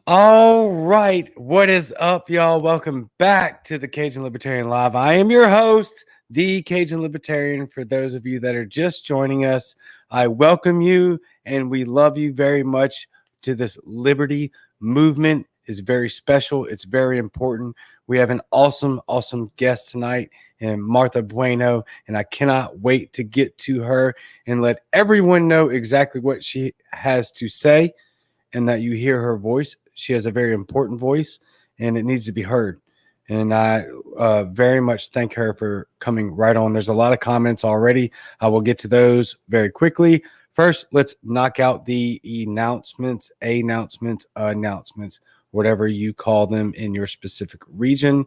All right, what is up, y'all? Welcome back to the Cajun Libertarian Live. I am your host, the Cajun Libertarian. For those of you that are just joining us, I welcome you and we love you very much. To this liberty movement is very special. It's very important. We have an awesome guest tonight, and Martha Bueno, and I cannot wait to get to her and let everyone know exactly what she has to say, and that you hear her voice. She has a very important voice, and it needs to be heard. And I very much thank her for coming right on. There's a lot of comments already. I will get to those very quickly. First, let's knock out the announcements, whatever you call them in your specific region.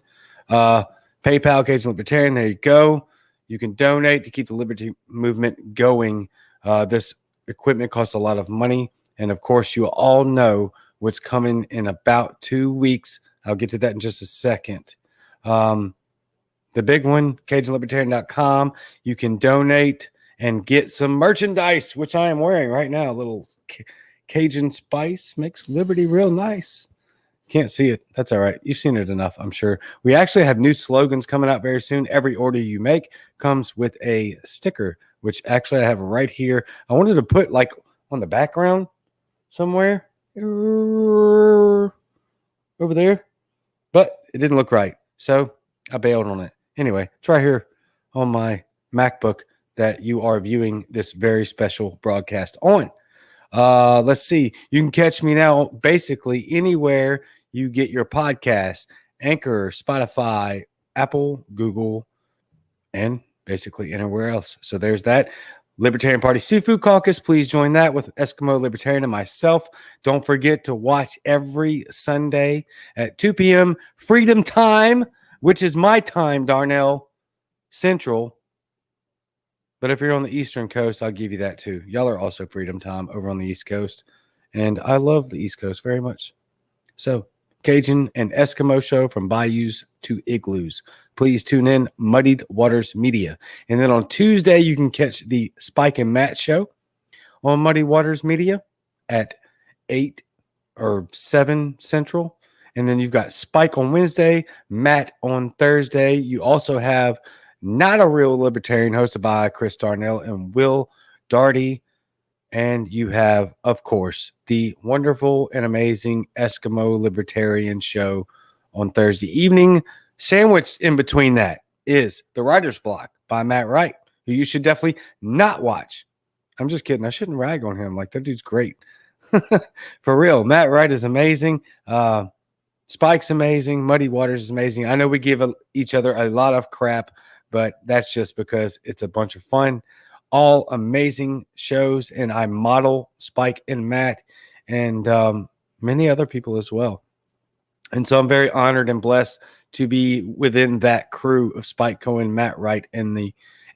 PayPal, Cajun Libertarian, there you go. You can donate to keep the liberty movement going. This equipment costs a lot of money. And of course, you all know what's coming in about 2 weeks. I'll get to that in just a second. The big one, CajunLibertarian.com. You can donate and get some merchandise, which I am wearing right now. A little Cajun spice makes liberty real nice. Can't see it. That's all right. You've seen it enough, I'm sure. We actually have new slogans coming out very soon. Every order you make comes with a sticker, which actually I have right here. I wanted to put like on the background somewhere over there, but it didn't look right, so I bailed on it. Anyway, it's right here on my MacBook that you are viewing this very special broadcast on. Let's see. You can catch me now basically anywhere you get your podcast: Anchor, Spotify, Apple, Google, and basically anywhere else. So there's that. Libertarian Party Seafood Caucus, please join that with Eskimo Libertarian and myself. Don't forget to watch every Sunday at 2 p.m. Freedom Time, which is my time, Darnell, Central. But if you're on the Eastern Coast, I'll give you that too. Y'all are also Freedom Time over on the East Coast. And I love the East Coast very much. So, Cajun and Eskimo show from bayous to igloos. Please tune in, Muddied Waters Media. And then on Tuesday, you can catch the Spike and Matt show on Muddied Waters Media at 8 or 7 Central. And then you've got Spike on Wednesday, Matt on Thursday. You also have Not a Real Libertarian, hosted by Chris Darnell and Will Darty. And you have, of course, the wonderful and amazing Eskimo Libertarian show on Thursday evening. Sandwiched in between that is The Writer's Block by Matt Wright, who you should definitely not watch. I'm just kidding. I shouldn't rag on him. Like, that dude's great. For real. Matt Wright is amazing. Spike's amazing. Muddy Waters is amazing. I know we give each other a lot of crap, but that's just because it's a bunch of fun. All amazing shows, and I model Spike and Matt and many other people as well. And so I'm very honored and blessed to be within that crew of Spike Cohen, Matt Wright, and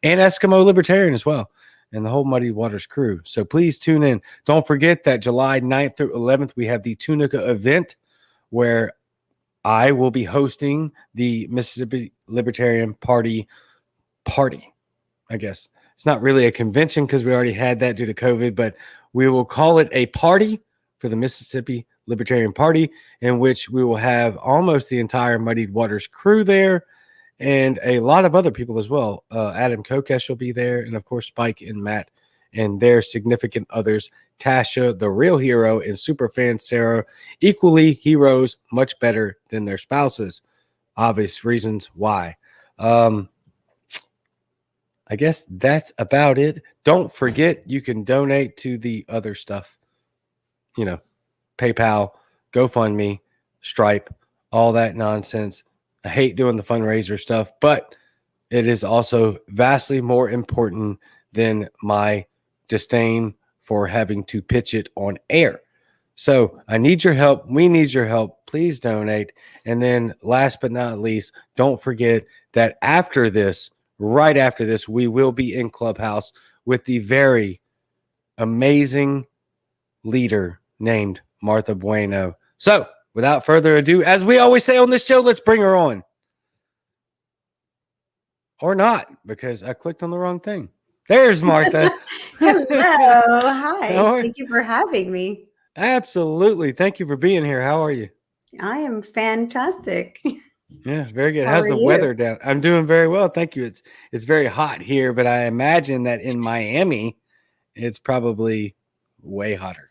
Eskimo Libertarian as well, and the whole Muddy Waters crew. So please tune in. Don't forget that July 9th through 11th, we have the Tunica event where I will be hosting the Mississippi Libertarian Party, I guess. It's not really a convention because we already had that due to COVID, but we will call it a party for the Mississippi Libertarian Party, in which we will have almost the entire Muddied Waters crew there and a lot of other people as well. Adam Kokesh will be there, and of course Spike and Matt and their significant others, Tasha, the real hero, and superfan Sarah, equally heroes, much better than their spouses. Obvious reasons why. I guess that's about it. Don't forget, you can donate to the other stuff. You know, PayPal, GoFundMe, Stripe, all that nonsense. I hate doing the fundraiser stuff, but it is also vastly more important than my disdain for having to pitch it on air. So I need your help. We need your help. Please donate. And then last but not least, don't forget that after this, right after this, we will be in Clubhouse with the very amazing leader named Martha Bueno. So without further ado, as we always say on this show, let's bring her on. Or not, because I clicked on the wrong thing. There's Martha. Hello. Hi. Thank you for having me. Absolutely. Thank you for being here. How are you? I am fantastic. Yeah, very good. How's the weather down? I'm doing very well. Thank you. It's very hot here, but I imagine that in Miami, it's probably way hotter.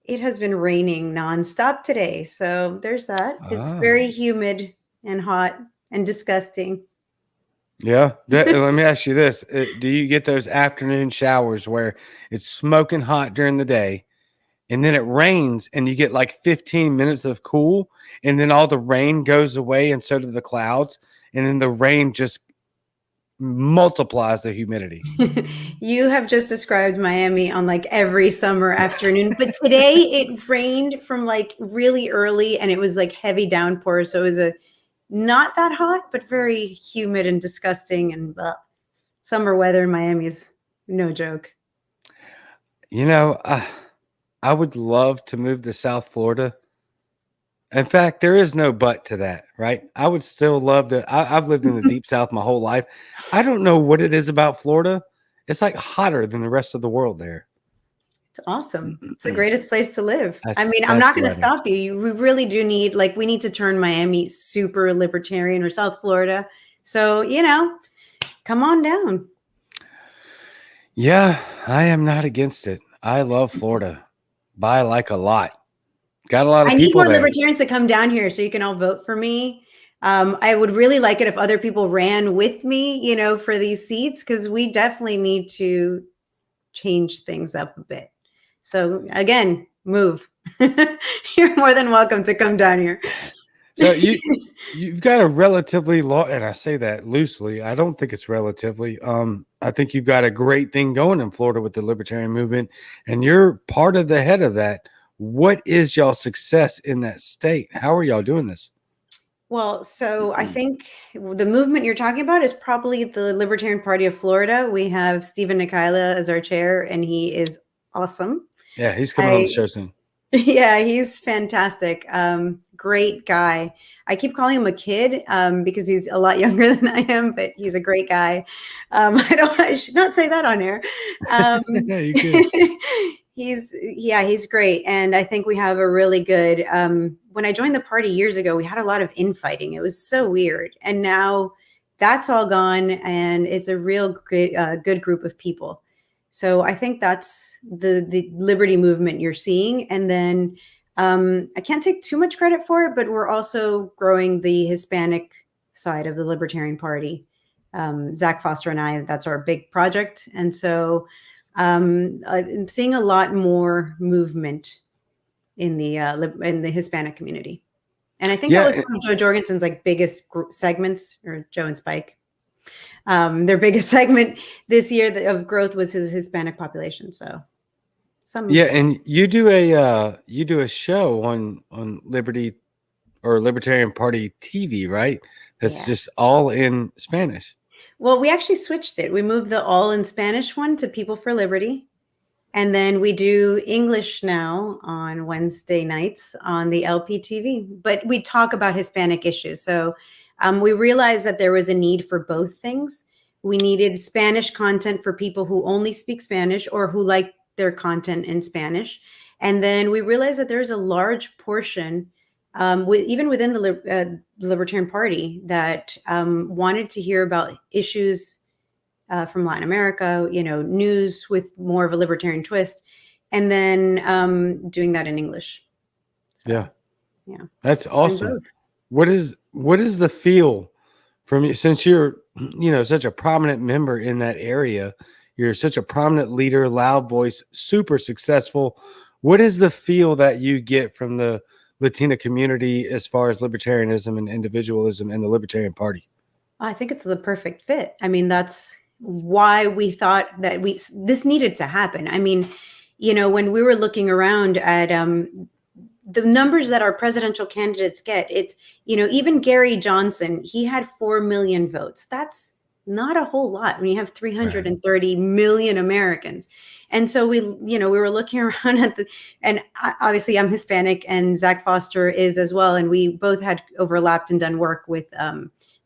It has been raining nonstop today. So there's that. It's very humid and hot and disgusting. Yeah. Let me ask you this. Do you get those afternoon showers where it's smoking hot during the day and then it rains and you get like 15 minutes of cool and then all the rain goes away and so do the clouds and then the rain just multiplies the humidity? You have just described Miami on like every summer afternoon, but today it rained from like really early and it was like heavy downpour. So it was not that hot, but very humid and disgusting. And summer weather in Miami is no joke. You know, I would love to move to South Florida. In fact, there is no but to that, right? I would still love to. I've lived in the deep South my whole life. I don't know what it is about Florida. It's like hotter than the rest of the world there. It's awesome. It's the greatest place to live. I'm not going to stop you. We really do need, we need to turn Miami super libertarian, or South Florida. So, come on down. Yeah, I am not against it. I love Florida. Buy like a lot. Got a lot of people. I need more libertarians to come down here so you can all vote for me. I would really like it if other people ran with me, for these seats, because we definitely need to change things up a bit. So again, move. You're more than welcome to come down here. So you've got a relatively and I say that loosely. I don't think it's relatively. I think you've got a great thing going in Florida with the libertarian movement, and you're part of the head of that. What is y'all success in that state? How are y'all doing this? Well, so I think the movement you're talking about is probably the Libertarian Party of Florida. We have Stephen Nikila as our chair, and he is awesome. Yeah, he's coming on the show soon. Yeah, he's fantastic. Great guy. I keep calling him a kid because he's a lot younger than I am, but he's a great guy. I should not say that on air. Yeah, you could. He's great. And I think we have a really good, when I joined the party years ago, we had a lot of infighting. It was so weird. And now that's all gone. And it's a real good group of people. So I think that's the liberty movement you're seeing. And then I can't take too much credit for it, but we're also growing the Hispanic side of the Libertarian Party. Zach Foster and I, that's our big project. And so I'm seeing a lot more movement in the Hispanic community. And I think that was one of Joe Jorgensen's biggest segments, or Joe and Spike. Their biggest segment this year of growth was his Hispanic population. So and you do a show on Liberty or Libertarian Party TV, right? That's just all in Spanish. Well, we actually switched it. We moved the all in Spanish one to People for Liberty. And then we do English now on Wednesday nights on the LPTV. But we talk about Hispanic issues. So we realized that there was a need for both things. We needed Spanish content for people who only speak Spanish or who like their content in Spanish. And then we realized that there's a large portion, even within the Libertarian Party, that wanted to hear about issues from Latin America, news with more of a libertarian twist, and then doing that in English. So, yeah, that's awesome. What is the feel from you, since you're such a prominent member in that area? You're such a prominent leader, loud voice, super successful. What is the feel that you get from the Latina community as far as libertarianism and individualism and the Libertarian Party? I think it's the perfect fit. I mean, that's why we thought that this needed to happen. I mean, when we were looking around at the numbers that our presidential candidates get, it's, even Gary Johnson, he had 4 million votes. That's not a whole lot when you have 330 million Americans. And so we were looking around and obviously I'm Hispanic and Zach Foster is as well. And we both had overlapped and done work with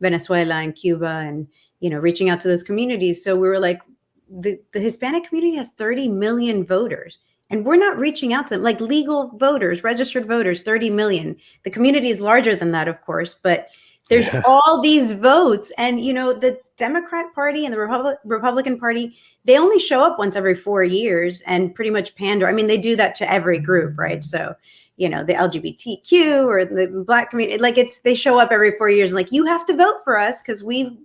Venezuela and Cuba and, reaching out to those communities. So we were like, the Hispanic community has 30 million voters. And we're not reaching out to them, like legal voters, registered voters, 30 million. The community is larger than that, of course, but there's all these votes. And, the Democrat Party and the Republican Party, they only show up once every 4 years and pretty much pander. I mean, they do that to every group, right? So, the LGBTQ or the Black community, like they show up every 4 years, like you have to vote for us because we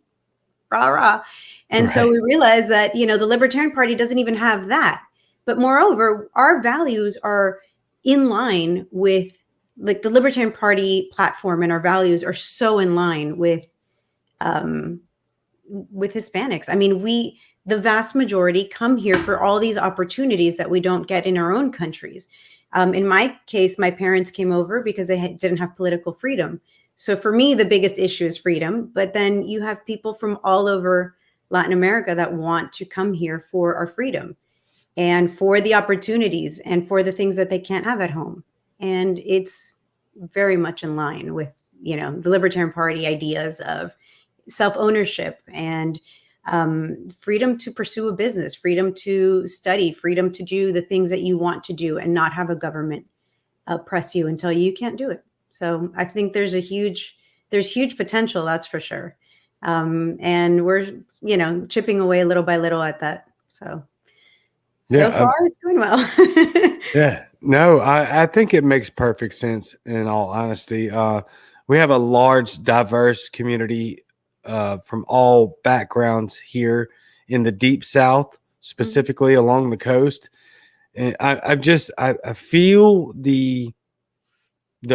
rah. And so we realized that, the Libertarian Party doesn't even have that. But moreover, our values are in line with, like, the Libertarian Party platform, and our values are so in line with Hispanics. I mean, the vast majority come here for all these opportunities that we don't get in our own countries. In my case, my parents came over because they didn't have political freedom. So for me, the biggest issue is freedom. But then you have people from all over Latin America that want to come here for our freedom and for the opportunities and for the things that they can't have at home. And it's very much in line with, the Libertarian Party ideas of self-ownership and freedom to pursue a business, freedom to study, freedom to do the things that you want to do and not have a government oppress you and tell you can't do it. So I think there's huge potential, that's for sure. And we're, chipping away little by little at that. So far it's going well. Yeah, no, I think it makes perfect sense in all honesty. We have a large, diverse community from all backgrounds here in the Deep South, specifically along the coast. And I feel the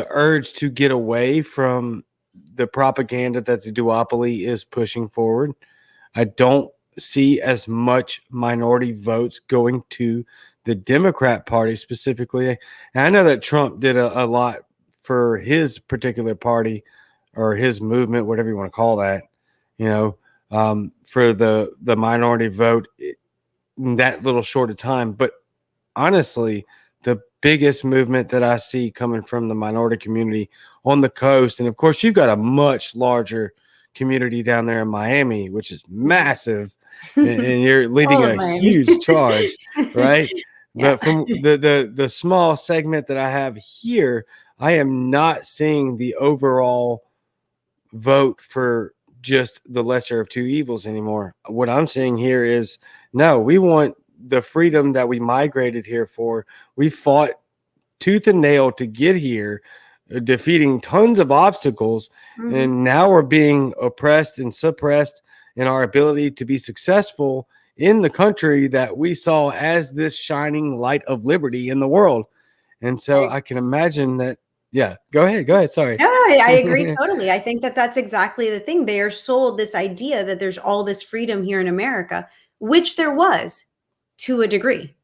urge to get away from the propaganda that the duopoly is pushing forward. I don't see as much minority votes going to the Democrat Party specifically. And I know that Trump did a lot for his particular party or his movement, whatever you want to call that, for the minority vote in that little short of time. But honestly, the biggest movement that I see coming from the minority community on the coast, and of course, you've got a much larger community down there in Miami, which is massive, and you're leading a huge charge, right? Yeah. But from the small segment that I have here, I am not seeing the overall vote for just the lesser of two evils anymore. What I'm seeing here is, no, we want the freedom that we migrated here for. We fought tooth and nail to get here, defeating tons of obstacles, and now we're being oppressed and suppressed in our ability to be successful in the country that we saw as this shining light of liberty in the world. And so I can imagine that. Yeah, go ahead. Sorry. No, I agree totally. I think that that's exactly the thing. They are sold this idea that there's all this freedom here in America, which there was to a degree.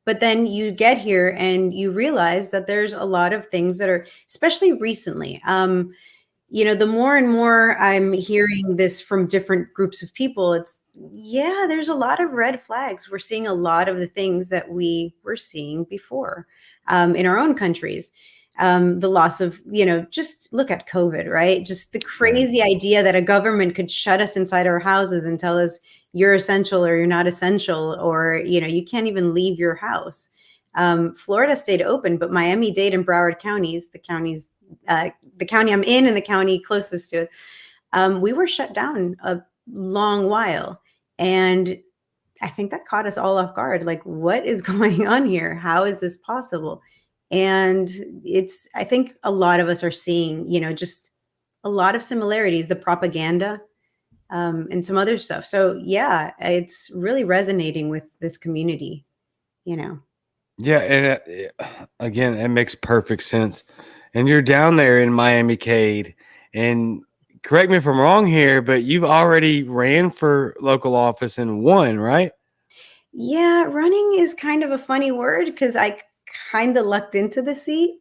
But then you get here and you realize that there's a lot of things that are, especially recently, the more and more I'm hearing this from different groups of people, there's a lot of red flags. We're seeing a lot of the things that we were seeing before in our own countries. The loss of, just look at COVID, right? Just the crazy idea that a government could shut us inside our houses and tell us you're essential or you're not essential, or, you can't even leave your house. Florida stayed open, but Miami-Dade and Broward counties, the county I'm in and the county closest to it, we were shut down a long while. And I think that caught us all off guard. Like, what is going on here? How is this possible? And I think a lot of us are seeing, just a lot of similarities, the propaganda, and some other stuff. So yeah, it's really resonating with this community, Yeah. And again, it makes perfect sense. And you're down there in Miami-Dade, and correct me if I'm wrong here, but you've already ran for local office and won, right? Yeah. Running is kind of a funny word because I kind of lucked into the seat.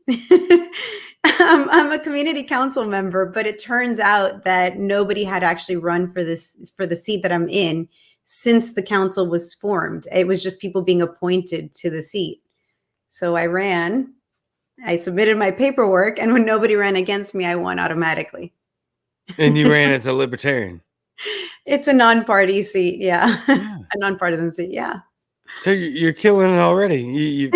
I'm a community council member, but it turns out that nobody had actually run for the seat that I'm in since the council was formed. It was just people being appointed to the seat. So I ran, I submitted my paperwork, and when nobody ran against me, I won automatically. And you ran as a Libertarian. It's a non-party seat, yeah. A nonpartisan seat, yeah. So you're killing it already.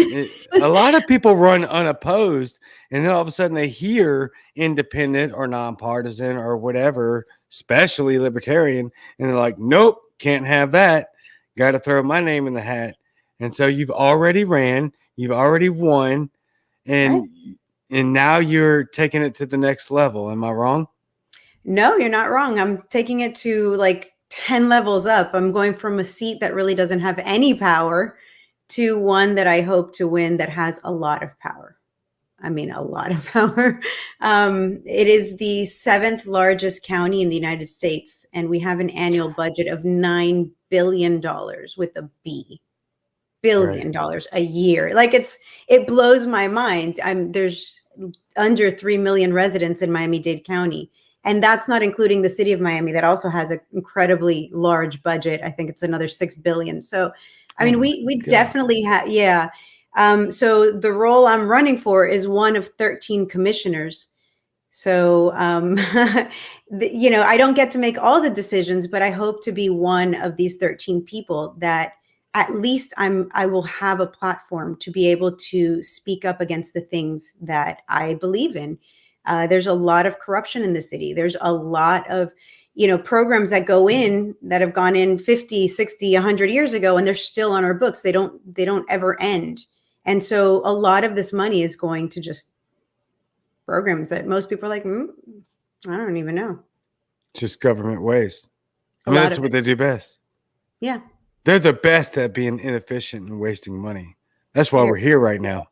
A lot of people run unopposed, and then all of a sudden they hear independent or nonpartisan or whatever, especially Libertarian, and they're like, nope, can't have that. Got to throw my name in the hat. And so you've already ran, you've already won, and Right. and now you're taking it to the next level. Am I wrong? No, you're not wrong. I'm taking it to like 10 levels up. I'm going from a seat that really doesn't have any power to one that I hope to win that has a lot of power. I mean, a lot of power. It is the 7th largest county in the United States, and we have an annual budget of $9 billion with a B. Billion dollars a year. Like it blows my mind. There's under 3 million residents in Miami-Dade County. And that's not including the city of Miami that also has an incredibly large budget. I think it's another 6 billion. So, I mean, we definitely have, yeah. So the role I'm running for is one of 13 commissioners. So, you know, I don't get to make all the decisions, but I hope to be one of these 13 people that at least I will have a platform to be able to speak up against the things that I believe in. There's a lot of corruption in the city. There's a lot of, you know, programs that go in that have gone in 50, 60, 100 years ago, and they're still on our books. They don't ever end. And so a lot of this money is going to just programs that most people are like, I don't even know. Just government waste. I mean, that's what they do best. Yeah. They're the best at being inefficient and wasting money. That's why we're here right now.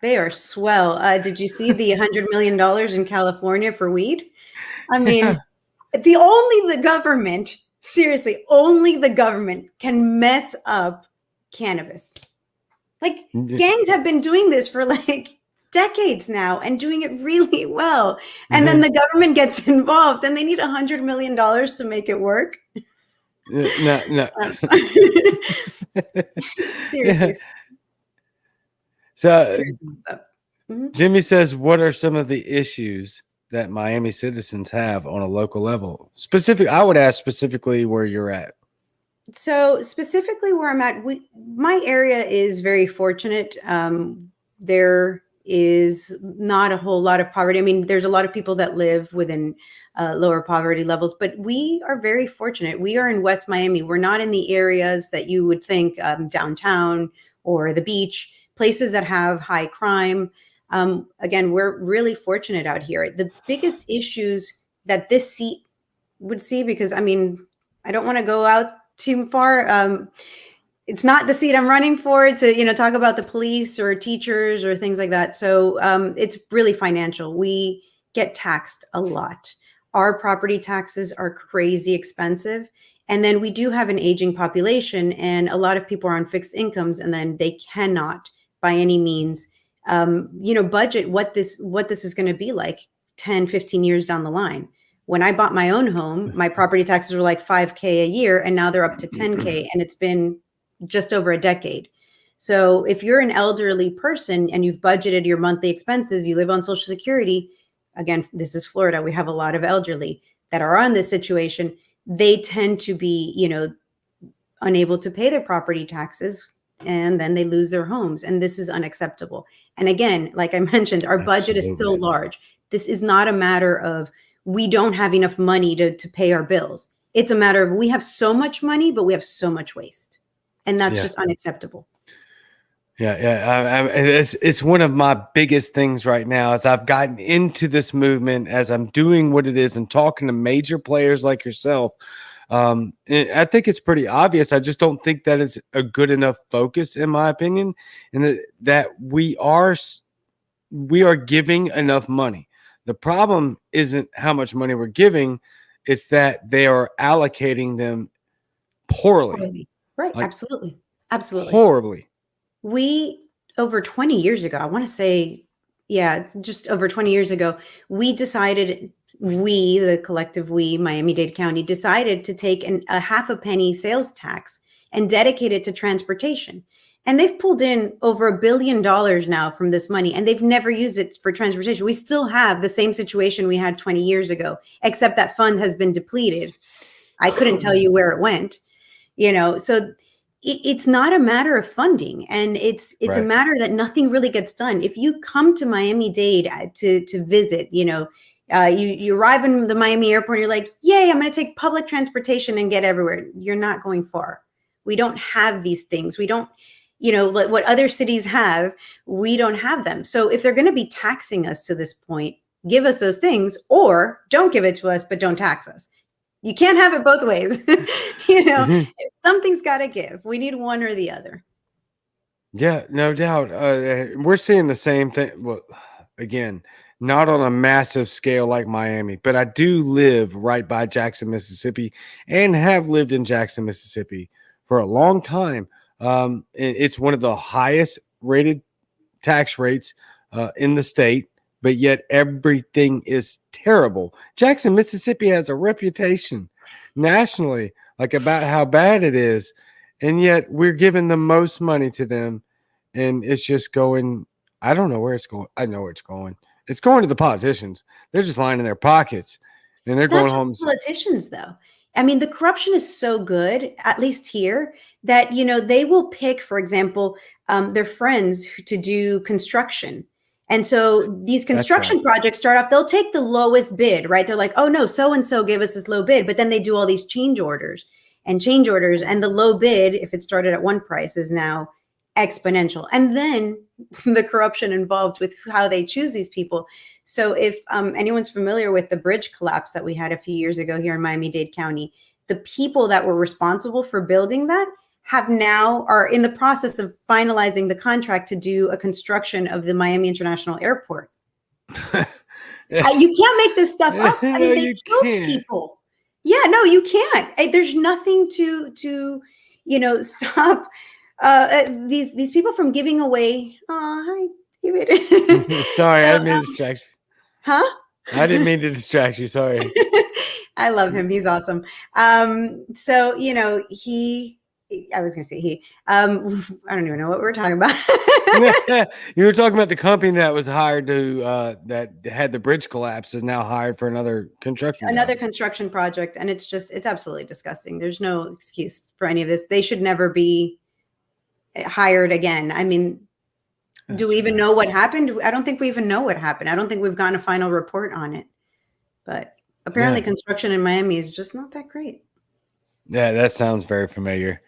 They are swell. Did you see the $100 million in California for weed? I mean, the government, seriously, only the government can mess up cannabis. Like gangs have been doing this for like decades now and doing it really well. And then the government gets involved and they need $100 million to make it work. No. Seriously. So Jimmy says, what are some of the issues that Miami citizens have on a local level? I would ask specifically where you're at. So specifically where I'm at, my area is very fortunate. There is not a whole lot of poverty. I mean, there's a lot of people that live within lower poverty levels, but we are very fortunate. We are in West Miami. We're not in the areas that you would think downtown or the beach, places that have high crime. Again, we're really fortunate out here. The biggest issues that this seat would see, because I mean, I don't want to go out too far. It's not the seat I'm running for to, you know, talk about the police or teachers or things like that. So it's really financial. We get taxed a lot. Our property taxes are crazy expensive. And then we do have an aging population, and a lot of people are on fixed incomes, and then they cannot by any means, you know, budget what this is going to be like 10, 15 years down the line. When I bought my own home, my property taxes were like $5,000 a year, and now they're up to $10,000, and it's been just over a decade. So if you're an elderly person and you've budgeted your monthly expenses, you live on Social Security, again, this is Florida, we have a lot of elderly that are on this situation. They tend to be, you know, unable to pay their property taxes, and then they lose their homes. And this is unacceptable. And again, like I mentioned, our budget is so large. This is not a matter of we don't have enough money to pay our bills. It's a matter of we have so much money, but we have so much waste. And that's just unacceptable. Yeah. It's one of my biggest things right now as I've gotten into this movement, as I'm doing what it is and talking to major players like yourself. I think it's pretty obvious. I just don't think that is a good enough focus, in my opinion, and that we are giving enough money. The problem isn't how much money we're giving. It's that they are allocating them poorly. Right. Like, absolutely. Horribly. We over 20 years ago, I want to say, yeah, just over 20 years ago, we decided, the collective we, Miami-Dade County, decided to take a half a penny sales tax and dedicate it to transportation. And they've pulled in over $1 billion now from this money, and they've never used it for transportation. We still have the same situation we had 20 years ago, except that fund has been depleted. I couldn't tell you where it went, so it's not a matter of funding, and it's Right. a matter that nothing really gets done. If you come to Miami-Dade to visit, you arrive in the Miami airport, you're like, yay, I'm going to take public transportation and get everywhere. You're not going far. We don't have these things. We don't, what other cities have, we don't have them. So if they're going to be taxing us to this point, give us those things, or don't give it to us, but don't tax us. You can't have it both ways. Something's got to give. We need one or the other. Yeah, no doubt. We're seeing the same thing. Well, again, not on a massive scale like Miami, but I do live right by Jackson, Mississippi, and have lived in Jackson, Mississippi for a long time. It's one of the highest rated tax rates in the state, but yet everything is terrible. Jackson, Mississippi has a reputation nationally, like about how bad it is. And yet we're giving the most money to them. And it's just going, I don't know where it's going. I know where it's going. It's going to the politicians. They're just lining their pockets and they're going home. Politicians, though. I mean, the corruption is so good, at least here, that, they will pick, for example, their friends to do construction. And so these construction projects start off, they'll take the lowest bid, right? They're like, oh no, so-and-so gave us this low bid, but then they do all these change orders. And the low bid, if it started at one price, is now exponential. And then the corruption involved with how they choose these people. So if anyone's familiar with the bridge collapse that we had a few years ago here in Miami-Dade County, the people that were responsible for building that are in the process of finalizing the contract to do a construction of the Miami International Airport. You can't make this stuff up. I mean, they killed people. Yeah, no, you can't. There's nothing to stop these people from giving away. Oh, hi, David. Sorry, I didn't mean to distract you. Huh? I didn't mean to distract you. Sorry. I love him. He's awesome. So, I was going to say he, I don't even know what we're talking about. You were talking about the company that was hired to, that had the bridge collapse is now hired for another construction project. And it's absolutely disgusting. There's no excuse for any of this. They should never be hired again. I mean, do we even know what happened? I don't think we even know what happened. I don't think we've gotten a final report on it, but apparently construction in Miami is just not that great. Yeah, that sounds very familiar.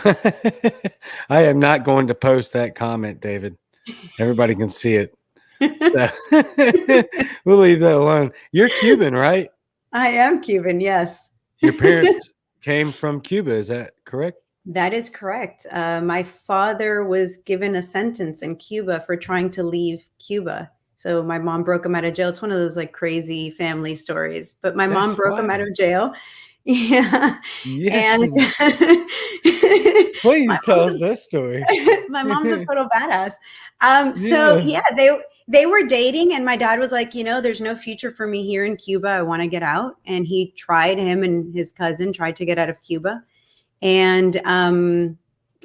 I am not going to post that comment, David. Everybody can see it. So we'll leave that alone. You're Cuban, right? I am Cuban, yes. Your parents came from Cuba, is that correct? That is correct. My father was given a sentence in Cuba for trying to leave Cuba. So my mom broke him out of jail. It's one of those like crazy family stories, but my mom broke him out of jail. Yeah. Yes. And please tell us this story. My mom's a total badass. So yeah, they were dating, and my dad was like, there's no future for me here in Cuba. I want to get out. And him and his cousin tried to get out of Cuba and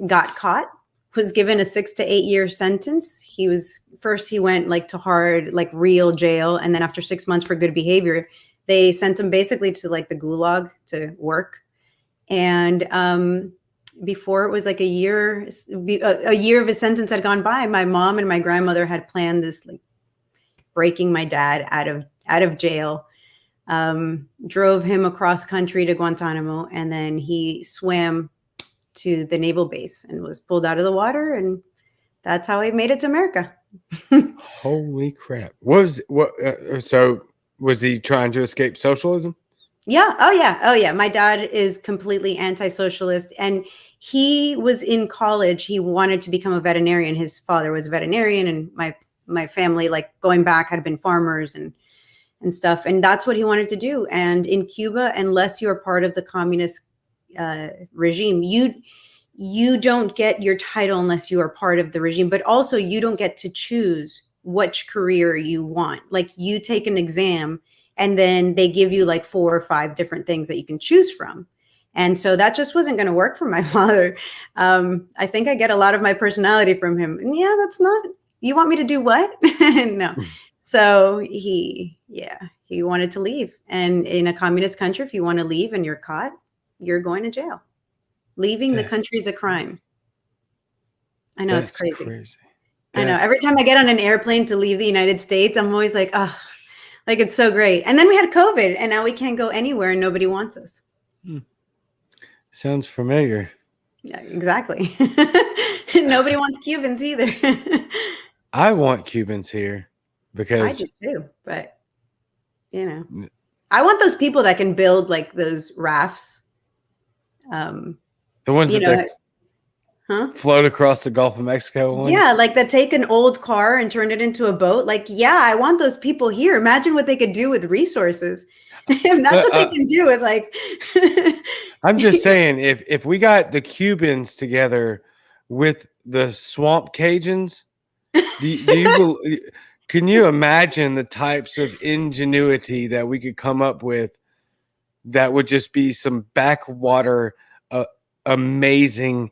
got caught, was given a 6 to 8 year sentence. He went like to hard, like real jail. And then after 6 months for good behavior, they sent him basically to like the gulag to work. And before it was like a year of his sentence had gone by, my mom and my grandmother had planned this, like breaking my dad out of jail, drove him across country to Guantanamo, and then he swam to the naval base and was pulled out of the water. And that's how he made it to America. Holy crap. So was he trying to escape socialism? Yeah. Oh yeah. My dad is completely anti-socialist, and he was in college. He wanted to become a veterinarian. His father was a veterinarian, and my family, like going back, had been farmers and stuff. And that's what he wanted to do. And in Cuba, unless you're part of the communist regime, you don't get your title unless you are part of the regime, but also you don't get to choose which career you want. Like you take an exam and then they give you like 4 or 5 different things that you can choose from. And so that just wasn't going to work for my father. I think I get a lot of my personality from him. And yeah, that's not, you want me to do what? No. So he wanted to leave. And in a communist country, if you want to leave and you're caught, you're going to jail. Leaving the country is a crime. I know, it's crazy. I know. Every time I get on an airplane to leave the United States, I'm always like, oh, like it's so great. And then we had COVID and now we can't go anywhere and nobody wants us. Sounds familiar. Yeah, exactly. Nobody wants Cubans either. I want Cubans here because I do too, but I want those people that can build like those rafts. The ones that float across the Gulf of Mexico. Yeah, like that take an old car and turn it into a boat. Like, yeah, I want those people here. Imagine what they could do with resources. And that's what they can do with like. I'm just saying, if we got the Cubans together with the swamp Cajuns, can you imagine the types of ingenuity that we could come up with that would just be some backwater amazing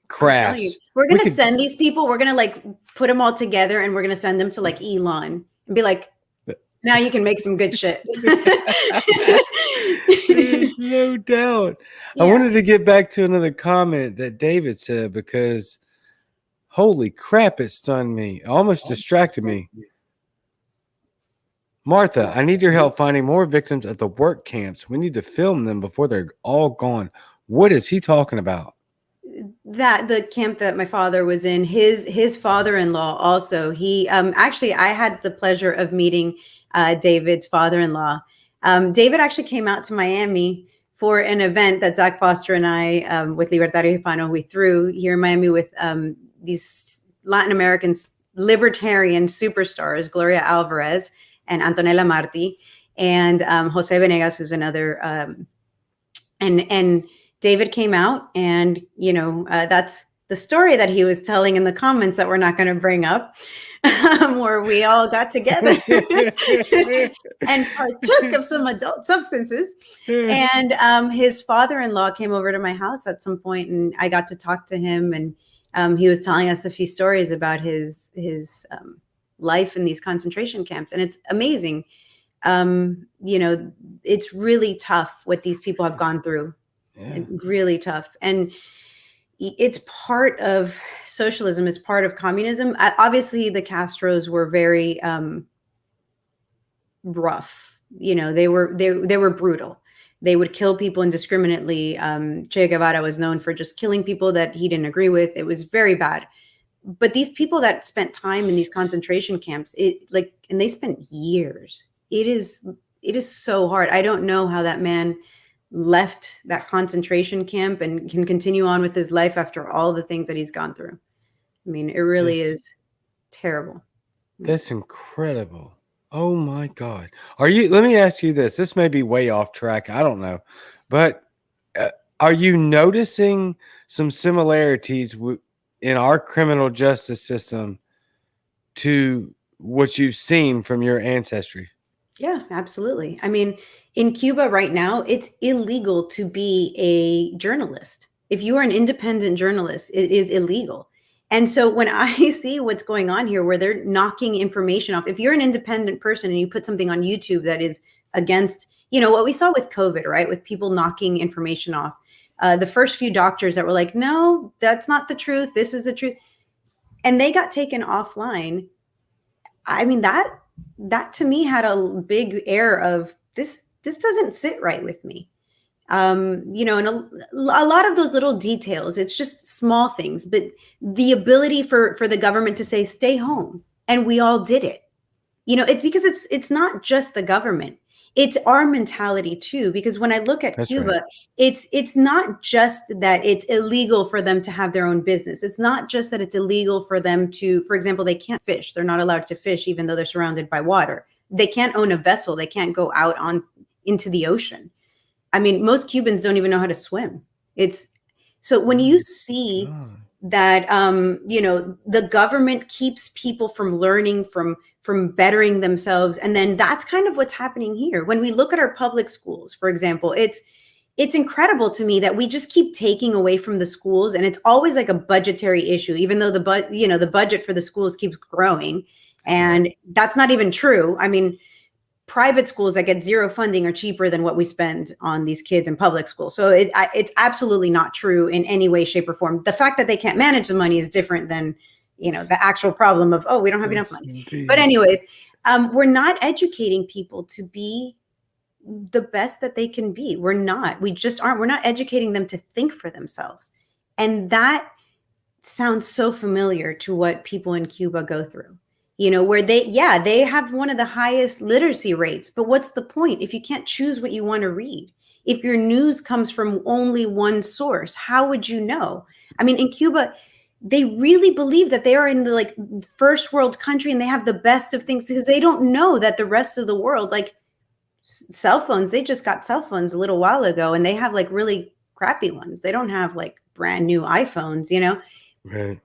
crafts? We're going to send these people, we're going to like put them all together and we're going to send them to like Elon and be like, now you can make some good shit. There's no doubt. Yeah. I wanted to get back to another comment that David said because holy crap, it stunned me. It almost distracted me. Martha, I need your help finding more victims at the work camps. We need to film them before they're all gone. What is he talking about? That the camp that my father was in, his father-in-law also, he actually, I had the pleasure of meeting David's father-in-law. David actually came out to Miami for an event that Zach Foster and I, with Libertarian Hispano, we threw here in Miami with these Latin American libertarian superstars, Gloria Alvarez and Antonella Marti, and Jose Venegas, who's another, and David came out, and that's the story that he was telling in the comments that we're not going to bring up, where we all got together and partook of some adult substances. And his father-in-law came over to my house at some point, and I got to talk to him, and he was telling us a few stories about his life in these concentration camps, and it's amazing. It's really tough what these people have gone through. Yeah. Really tough. And it's part of socialism. It's part of communism. Obviously, the Castros were very rough. They were brutal. They would kill people indiscriminately. Che Guevara was known for just killing people that he didn't agree with. It was very bad. But these people that spent time in these concentration camps, and they spent years. It is so hard. I don't know how that man left that concentration camp and can continue on with his life after all the things that he's gone through. I mean, it really is terrible. That's incredible. Oh my God. Let me ask you this. This may be way off track. I don't know. But are you noticing some similarities in our criminal justice system to what you've seen from your ancestry? Yeah, absolutely. I mean, in Cuba right now, it's illegal to be a journalist. If you are an independent journalist, it is illegal. And so when I see what's going on here, where they're knocking information off, if you're an independent person and you put something on YouTube that is against, what we saw with COVID, right? With people knocking information off. The first few doctors that were like, no, that's not the truth. This is the truth. And they got taken offline. I mean, that to me had a big air of this doesn't sit right with me. And a lot of those little details, it's just small things, but the ability for the government to say, stay home. And we all did it. It's because it's not just the government. It's our mentality too, because when I look at Cuba, right, it's not just that it's illegal for them to have their own business. It's not just that it's illegal for them to, for example, they can't fish. They're not allowed to fish, even though they're surrounded by water. They can't own a vessel. They can't go out into the ocean. I mean, most Cubans don't even know how to swim. So when you see God. that, the government keeps people from learning, from bettering themselves, and then that's kind of what's happening here. When we look at our public schools, for example, it's incredible to me that we just keep taking away from the schools, and it's always like a budgetary issue, even though the budget for the schools keeps growing, and that's not even true. I mean, private schools that get zero funding are cheaper than what we spend on these kids in public school. So it's absolutely not true in any way, shape, or form. The fact that they can't manage the money is different than, the actual problem of, oh, we don't have enough money. Indeed. But anyways, we're not educating people to be the best that they can be. We're not. We just aren't. We're not educating them to think for themselves. And that sounds so familiar to what people in Cuba go through. Where they have one of the highest literacy rates, but what's the point if you can't choose what you want to read? If your news comes from only one source, how would you know? I mean, in Cuba, they really believe that they are in the first world country and they have the best of things, because they don't know that the rest of the world, like cell phones, they just got cell phones a little while ago and they have really crappy ones. They don't have brand new iPhones, Right.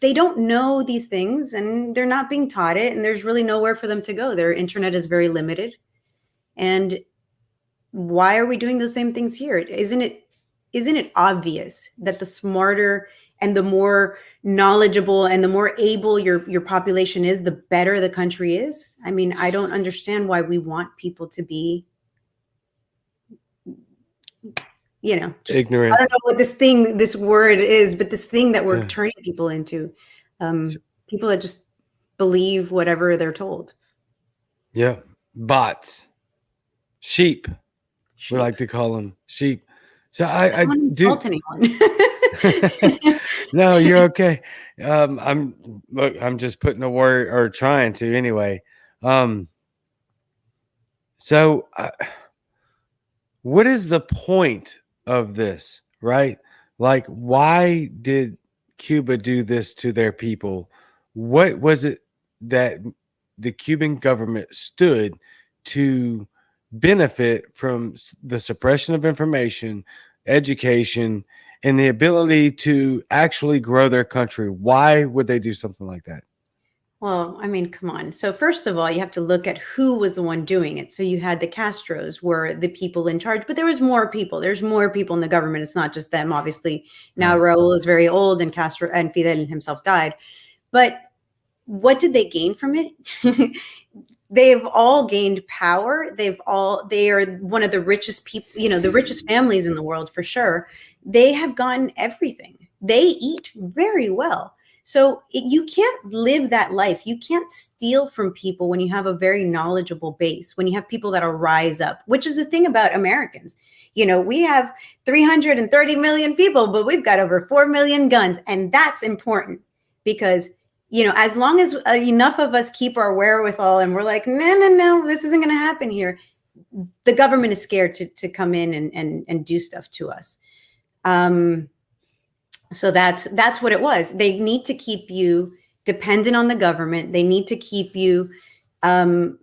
They don't know these things and they're not being taught it, and there's really nowhere for them to go. Their internet is very limited. And why are we doing those same things here? Isn't it obvious that the smarter and the more knowledgeable and the more able your population is, the better the country is? I mean, I don't understand why we want people to be just ignorant. I don't know what this word is, but this thing that we're turning people into, people that just believe whatever they're told. Yeah. Bots. Sheep. We like to call them sheep. So I don't insult anyone. No, you're okay. I'm just putting a word, or trying to anyway. So what is the point of this, right? Why did Cuba do this to their people? What was it that the Cuban government stood to benefit from the suppression of information, education, and the ability to actually grow their country? Why would they do something like that? Well, I mean, come on. So first of all, you have to look at who was the one doing it. So you had the Castros were the people in charge, but there was more people. There's more people in the government. It's not just them. Obviously, now Raul is very old and Castro and Fidel himself died. But what did they gain from it? They've all gained power. They are one of the richest people, the richest families in the world for sure. They have gotten everything. They eat very well. So you can't live that life. You can't steal from people when you have a very knowledgeable base, when you have people that'll rise up, which is the thing about Americans. We have 330 million people, but we've got over 4 million guns. And that's important because, as long as enough of us keep our wherewithal and we're like, no, this isn't going to happen here, the government is scared to come in and do stuff to us. So that's what it was. They need to keep you dependent on the government. They need to keep you, just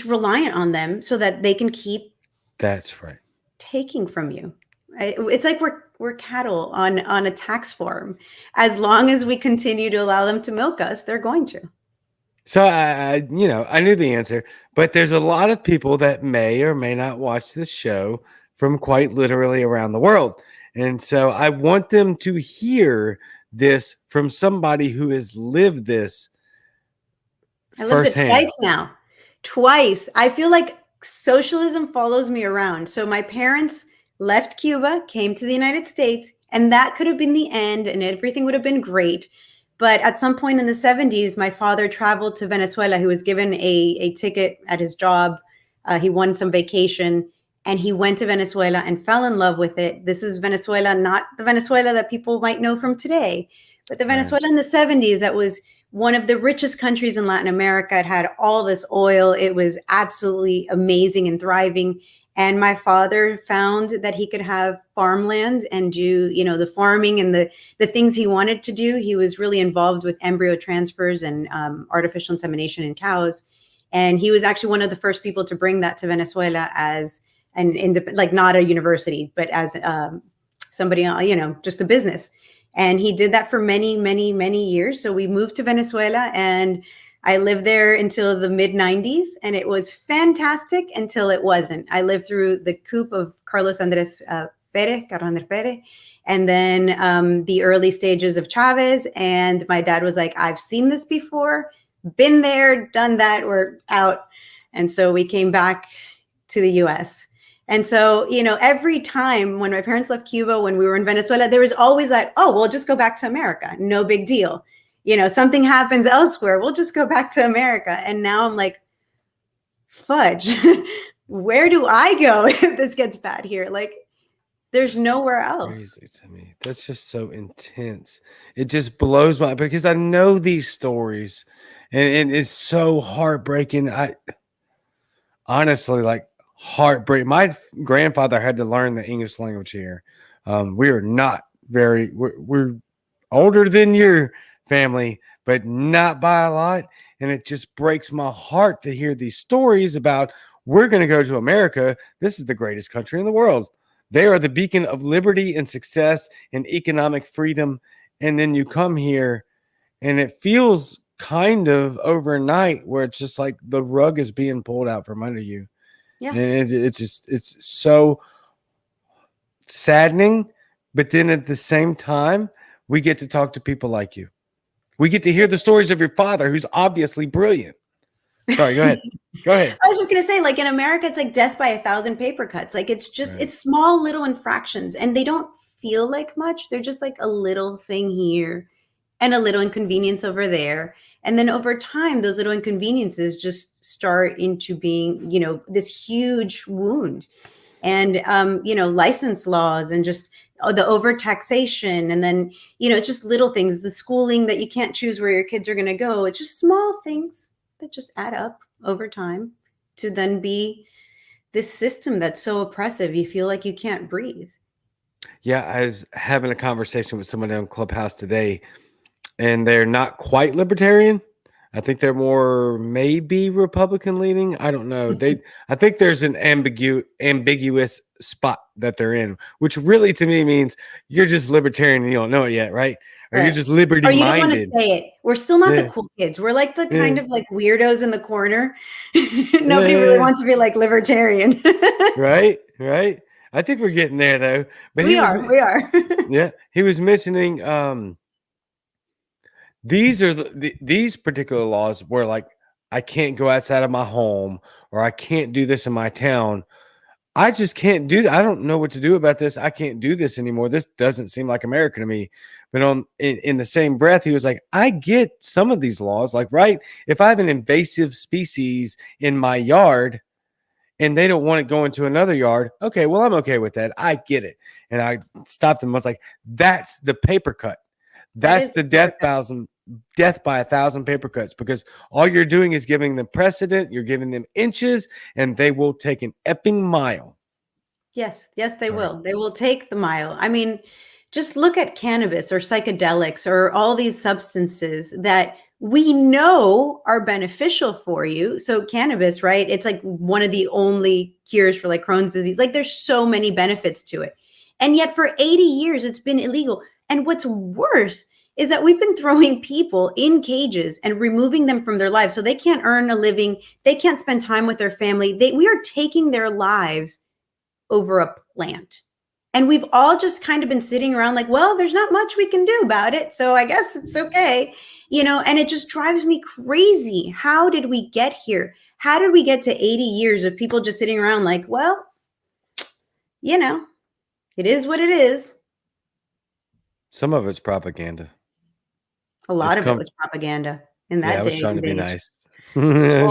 reliant on them so that they can keep. That's right. Taking from you. It's like we're cattle on a tax farm. As long as we continue to allow them to milk us, they're going to. So I knew the answer, but there's a lot of people that may or may not watch this show from quite literally around the world. And so I want them to hear this from somebody who has lived this firsthand. I lived it twice now. Twice. I feel like socialism follows me around. So my parents left Cuba, came to the United States, and that could have been the end and everything would have been great. But at some point in the 70s, my father traveled to Venezuela. He was given a ticket at his job. He won some vacation. And he went to Venezuela and fell in love with it. This is Venezuela, not the Venezuela that people might know from today, but the Venezuela in the 70s that was one of the richest countries in Latin America. It had all this oil. It was absolutely amazing and thriving. And my father found that he could have farmland and do, the farming and the things he wanted to do. He was really involved with embryo transfers and artificial insemination in cows. And he was actually one of the first people to bring that to Venezuela as not a university, but as somebody, just a business. And he did that for many, many, many years. So we moved to Venezuela, and I lived there until the mid 90s, and it was fantastic until it wasn't. I lived through the coup of Carlos Andres Perez, and then the early stages of Chavez. And my dad was like, I've seen this before, been there, done that, we're out. And so we came back to the US. And so, every time when my parents left Cuba, when we were in Venezuela, there was always that, oh, we'll just go back to America. No big deal. Something happens elsewhere, we'll just go back to America. And now I'm like, fudge, where do I go if this gets bad here? Like, there's nowhere else. Crazy to me. That's just so intense. It just blows my, because I know these stories, and it's so heartbreaking. Honestly, like, heartbreak. My grandfather had to learn the English language here. We are not we're older than your family, but not by a lot. And it just breaks my heart to hear these stories about, we're going to go to America. This is the greatest country in the world. They are the beacon of liberty and success and economic freedom. And then you come here and it feels kind of overnight where it's just like the rug is being pulled out from under you. Yeah. And it's so saddening. But then at the same time, we get to talk to people like you. We get to hear the stories of your father, who's obviously brilliant. Sorry, go ahead. Go ahead. I was just going to say, like, in America, it's like death by 1,000 paper cuts. Like, it's just, right. It's small little infractions, and they don't feel like much. They're just like a little thing here and a little inconvenience over there. And then over time, those little inconveniences just start into being, this huge wound. And, license laws and just the overtaxation. And then, it's just little things, the schooling that you can't choose where your kids are going to go. It's just small things that just add up over time to then be this system that's so oppressive. You feel like you can't breathe. Yeah, I was having a conversation with somebody on Clubhouse today, and they're not quite libertarian. I think they're more maybe Republican leaning. I don't know. I think there's an ambiguous spot that they're in, which really to me means you're just libertarian and you don't know it yet, right? Or you're just liberty minded. Or you don't want to say it. We're still not the cool kids. We're like the kind of like weirdos in the corner. Nobody really wants to be like libertarian. Right. I think we're getting there though. But we are. Yeah. He was mentioning these are these particular laws where, like, I can't go outside of my home, or I can't do this in my town. I just can't do that. I don't know what to do about this. I can't do this anymore. This doesn't seem like America to me. But in the same breath, he was like, I get some of these laws. Like, right, if I have an invasive species in my yard and they don't want it going to another yard, okay, well, I'm okay with that. I get it. And I stopped him. I was like, that's the paper cut. That's the death by 1,000 paper cuts, because all you're doing is giving them precedent. You're giving them inches, and they will take an epping mile. Yes, they will. They will take the mile. I mean, just look at cannabis or psychedelics or all these substances that we know are beneficial for you. So cannabis, right? It's like one of the only cures for like Crohn's disease. Like, there's so many benefits to it. And yet for 80 years, it's been illegal. And what's worse is that we've been throwing people in cages and removing them from their lives so they can't earn a living. They can't spend time with their family. We are taking their lives over a plant. And we've all just kind of been sitting around like, well, there's not much we can do about it, so I guess it's okay. And it just drives me crazy. How did we get here? How did we get to 80 years of people just sitting around like, well, it is what it is. Some of it's propaganda. A lot of it was propaganda in that day. I was trying to be nice. Yeah.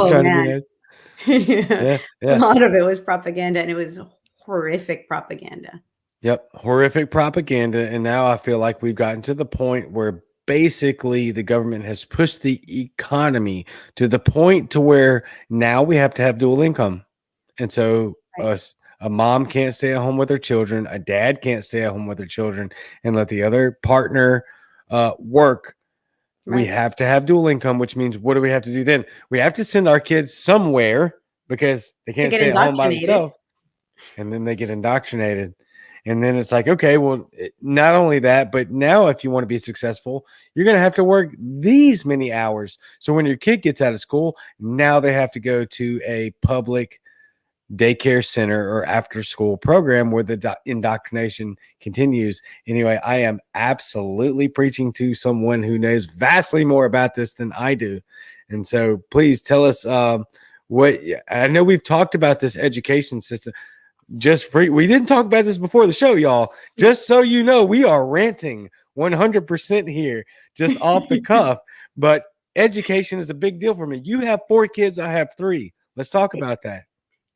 A lot of it was propaganda, and it was horrific propaganda. Yep, horrific propaganda. And now I feel like we've gotten to the point where basically the government has pushed the economy to the point to where now we have to have dual income. And so a mom can't stay at home with her children. A dad can't stay at home with their children and let the other partner work. Right. We have to have dual income, which means what do we have to do then? We have to send our kids somewhere because they can't stay at home by themselves. And then they get indoctrinated. And then it's like, okay, well, not only that, but now if you want to be successful, you're going to have to work these many hours. So when your kid gets out of school, now they have to go to a public daycare center or after school program where the indoctrination continues. Anyway, I am absolutely preaching to someone who knows vastly more about this than I do. And so please tell us what I know. We've talked about this education system just free. We didn't talk about this before the show, y'all. Just so you know, we are ranting 100% here, just off the cuff. But education is a big deal for me. You have 4 kids, I have 3. Let's talk about that.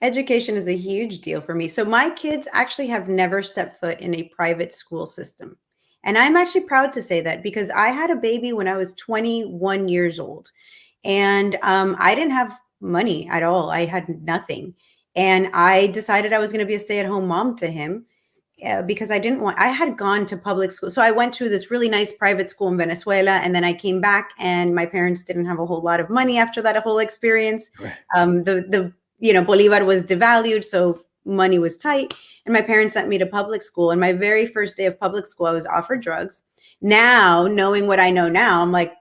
Education is a huge deal for me. So my kids actually have never stepped foot in a private school system. And I'm actually proud to say that because I had a baby when I was 21 years old. And I didn't have money at all. I had nothing. And I decided I was going to be a stay-at-home mom to him because I had gone to public school. So I went to this really nice private school in Venezuela. And then I came back and my parents didn't have a whole lot of money after that whole experience. Right. Bolivar was devalued, so money was tight. And my parents sent me to public school. And my very first day of public school, I was offered drugs. Now, knowing what I know now, I'm like,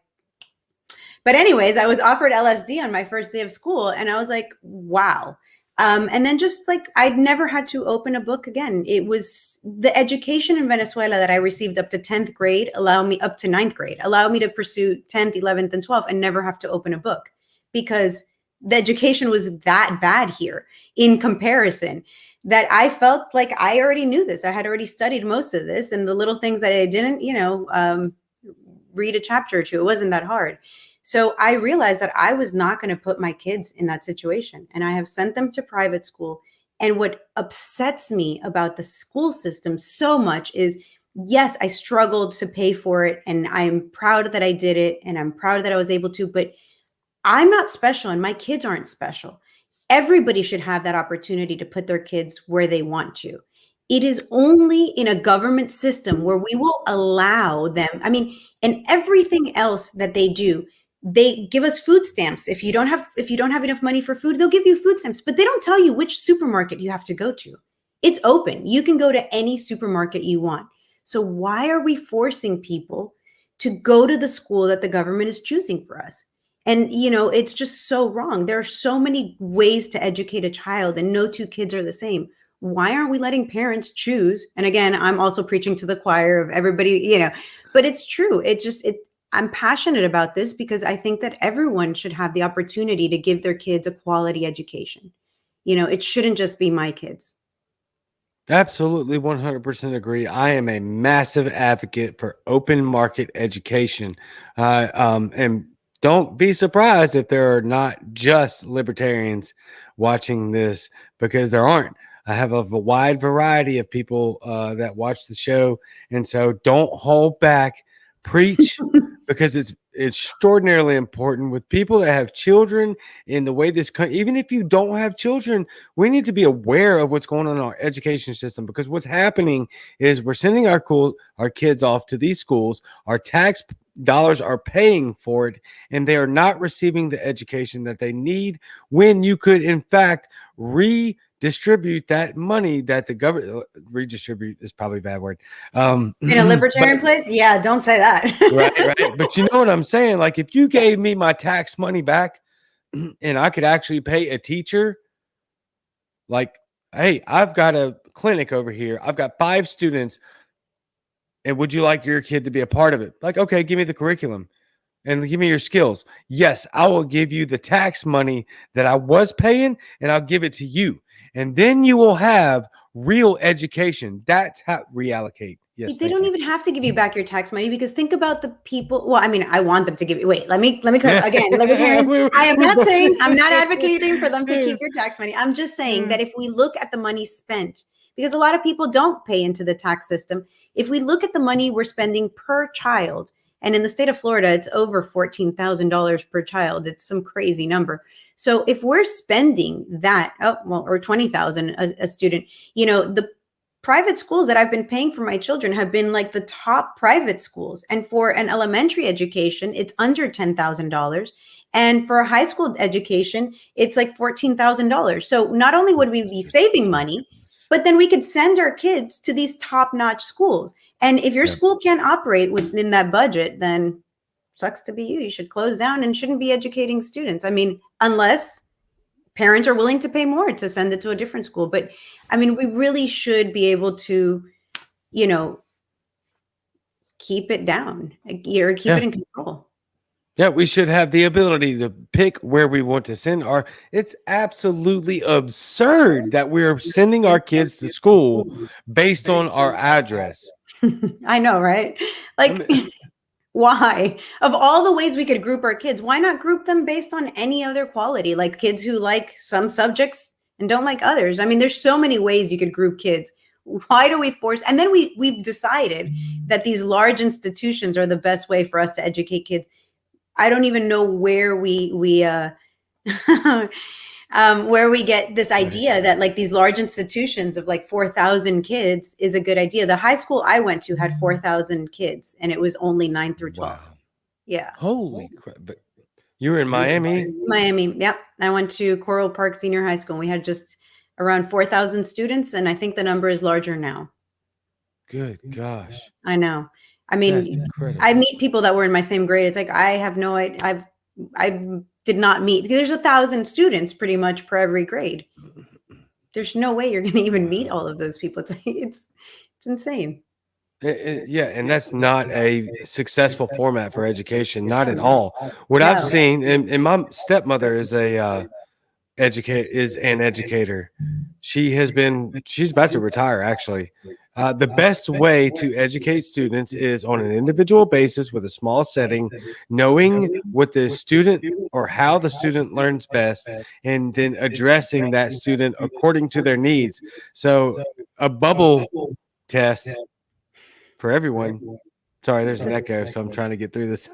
but anyways, I was offered LSD on my first day of school. And I was like, wow. And then just like, I'd never had to open a book again. It was the education in Venezuela that I received up to 10th grade, allowed me up to 9th grade, allowed me to pursue 10th, 11th, and 12th and never have to open a book because the education was that bad here in comparison that I felt like I already knew this. I had already studied most of this and the little things that I didn't, read a chapter or two. It wasn't that hard. So I realized that I was not going to put my kids in that situation. And I have sent them to private school. And what upsets me about the school system so much is, yes, I struggled to pay for it. And I'm proud that I did it. And I'm proud that I was able to, but I'm not special and my kids aren't special. Everybody should have that opportunity to put their kids where they want to. It is only in a government system where we will allow them. I mean, and everything else that they do, they give us food stamps. If you don't have enough money for food, they'll give you food stamps, but they don't tell you which supermarket you have to go to. It's open. You can go to any supermarket you want. So why are we forcing people to go to the school that the government is choosing for us? And, it's just so wrong. There are so many ways to educate a child and no 2 kids are the same. Why aren't we letting parents choose? And again, I'm also preaching to the choir of everybody, but it's true. I'm passionate about this because I think that everyone should have the opportunity to give their kids a quality education. It shouldn't just be my kids. Absolutely 100% agree. I am a massive advocate for open market education. And don't be surprised if there are not just libertarians watching this because there aren't. I have a wide variety of people that watch the show. And so don't hold back. Preach because it's extraordinarily important with people that have children in the way this country. Even if you don't have children, we need to be aware of what's going on in our education system because what's happening is we're sending our kids off to these schools. Our tax dollars are paying for it and they are not receiving the education that they need when you could in fact redistribute that money that the government redistribute is probably a bad word in a libertarian place. Yeah, don't say that. right but you know what I'm saying, like if you gave me my tax money back and I could actually pay a teacher, like, hey, I've got a clinic over here, I've got 5 students, and would you like your kid to be a part of it? Like, okay, give me the curriculum and give me your skills. Yes, I will give you the tax money that I was paying and I'll give it to you. And then you will have real education. That's how reallocate. Yes, they don't even have to give you back your tax money because think about the people. Well, I mean, I want them to give you. Wait, let me clarify again. Libertarians, I am not saying, I'm not advocating for them to keep your tax money. I'm just saying that if we look at the money spent, because a lot of people don't pay into the tax system. If we look at the money we're spending per child, and in the state of Florida, it's over $14,000 per child. It's some crazy number. So if we're spending that, or $20,000 a student, the private schools that I've been paying for my children have been like the top private schools. And for an elementary education, it's under $10,000. And for a high school education, it's like $14,000. So not only would we be saving money, But then we could send our kids to these top-notch schools. And if your school can't operate within that budget, then sucks to be you. You should close down and shouldn't be educating students. I mean, unless parents are willing to pay more to send it to a different school. But I mean, we really should be able to, you know, keep it down or keep it in control. Yeah, we should have the ability to pick where we want to send our. It's absolutely absurd that we're sending our kids to school based on our address. I know, right? Like, why? Of all the ways we could group our kids, why not group them based on any other quality? Like kids who like some subjects and don't like others. I mean, there's so many ways you could group kids. Why do we force? And then we've decided that these large institutions are the best way for us to educate kids. I don't even know where we where we get this idea that like these large institutions of like 4,000 kids is a good idea. The high school I went to had 4,000 kids and it was only 9 through 12. Wow. Yeah. Holy crap. But you were in Miami? Miami. Yep. I went to Coral Park Senior High School. We had just around 4,000 students. And I think the number is larger now. Good gosh. I know. I mean, I meet people that were in my same grade. It's like, I have no idea. I did not meet, there's 1,000 students pretty much per every grade. There's no way you're going to even meet all of those people. It's insane. Yeah, and that's not a successful format for education, not at all. What I've seen, and my stepmother is an educator. She's about to retire actually. The best way to educate students is on an individual basis with a small setting, knowing what the student or how the student learns best, and then addressing that student according to their needs. So a bubble test for everyone. Sorry, there's an echo, so I'm trying to get through this.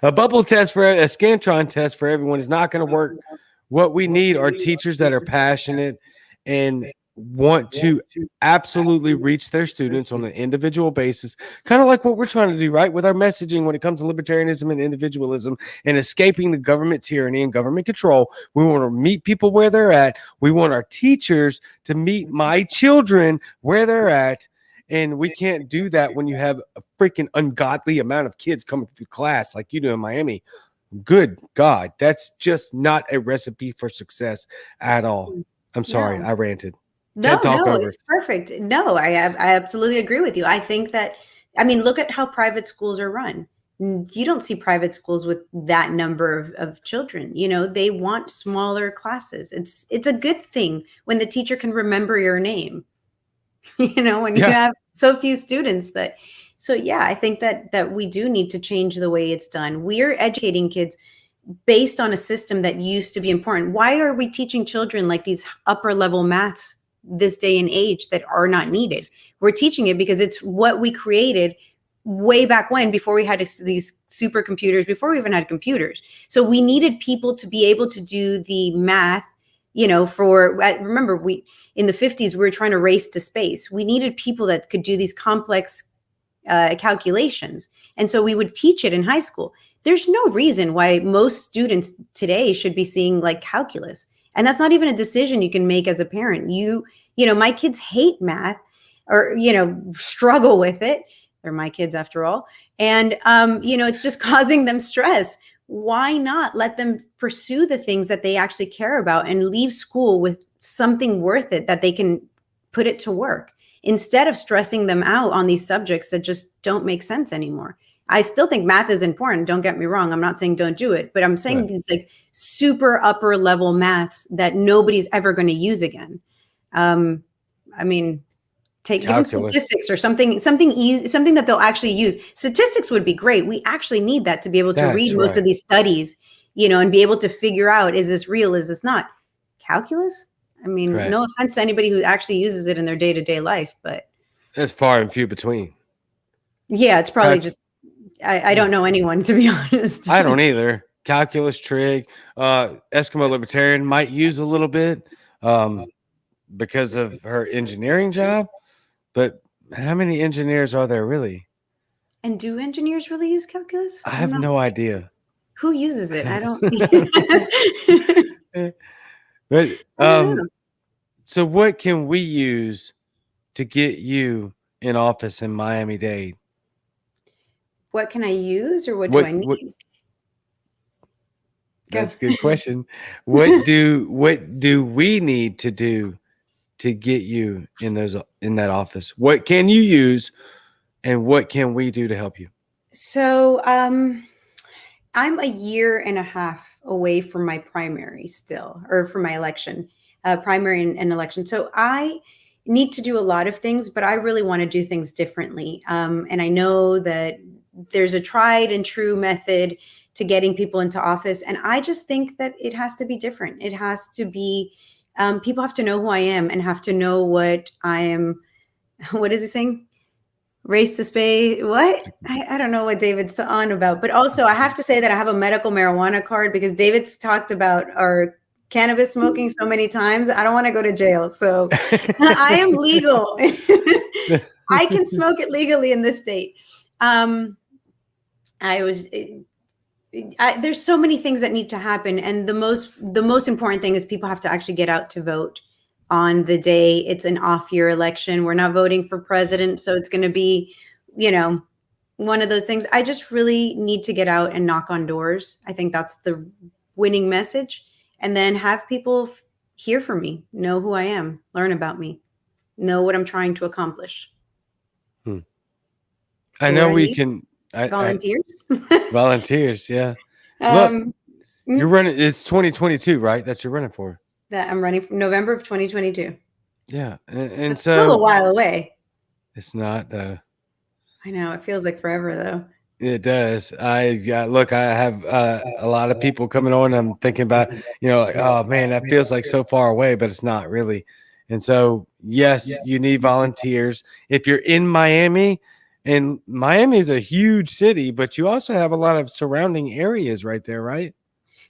A bubble test for a Scantron test for everyone is not going to work. What we need are teachers that are passionate and want to absolutely reach their students on an individual basis, kind of like what we're trying to do, right? With our messaging when it comes to libertarianism and individualism and escaping the government tyranny and government control. We want to meet people where they're at. We want our teachers to meet my children where they're at. And we can't do that when you have a freaking ungodly amount of kids coming through class like you do in Miami. Good God, that's just not a recipe for success at all. I'm sorry, I ranted. No, it's perfect. No, I absolutely agree with you. I think that, I mean, look at how private schools are run. You don't see private schools with that number of children. You know, they want smaller classes. It's a good thing when the teacher can remember your name. You know, when you have so few students that. So yeah, I think that we do need to change the way it's done. We're educating kids based on a system that used to be important. Why are we teaching children like these upper level maths this day and age that are not needed? We're teaching it because it's what we created way back when, before we had these supercomputers, before we even had computers. So we needed people to be able to do the math, you know, remember in the 50s, we were trying to race to space. We needed people that could do these complex calculations. And so we would teach it in high school. There's no reason why most students today should be seeing like calculus. And that's not even a decision you can make as a parent. You know, my kids hate math or, you know, struggle with it. They're my kids after all. And, you know, it's just causing them stress. Why not let them pursue the things that they actually care about and leave school with something worth it that they can put it to work instead of stressing them out on these subjects that just don't make sense anymore? I still think math is important. Don't get me wrong. I'm not saying don't do it, but I'm saying these like super upper level maths that nobody's ever going to use again. I mean, give them statistics or something easy, something that they'll actually use. Statistics would be great. We actually need that to be able to read most of these studies, you know, and be able to figure out, is this real? Is this not? Calculus? I mean, no offense to anybody who actually uses it in their day-to-day life, but it's far and few between. Yeah, it's probably just, I don't know anyone, to be honest. I don't either. Calculus, trig, Eskimo Libertarian might use a little bit because of her engineering job, but how many engineers are there really? And do engineers really use calculus? I have no idea. Who uses it? I don't. But So what can we use to get you in office in Miami-Dade? What can I use, or what do What I what need? Go. That's a good question. What do we need to do to get you in that office? What can you use, and what can we do to help you? So, I'm a year and a half away from my primary still, or from my election, primary and election. So I need to do a lot of things, but I really want to do things differently. And I know that there's a tried and true method to getting people into office. And I just think that it has to be different. It has to be, people have to know who I am and have to know what I am. What is he saying? Race to space. What? I don't know what David's on about. But also, I have to say that I have a medical marijuana card because David's talked about our cannabis smoking so many times. I don't want to go to jail. So I am legal. I can smoke it legally in this state. There's so many things that need to happen. And the most important thing is people have to actually get out to vote on the day. It's an off-year election. We're not voting for president, so it's going to be, one of those things. I just really need to get out and knock on doors. I think that's the winning message. And then have people hear from me, know who I am, learn about me, know what I'm trying to accomplish. I know we can. Volunteers. Volunteers, yeah. Look, you're running. It's 2022, right? That's you're running for. That I'm running from November of 2022. Yeah, and so still a while away. It's not though. I know, it feels like forever though. It does. I have a lot of people coming on. I'm thinking about, like, oh man, that feels like so far away, but it's not really. And so, yes, you need volunteers. If you're in Miami, and Miami is a huge city, but you also have a lot of surrounding areas right there, right?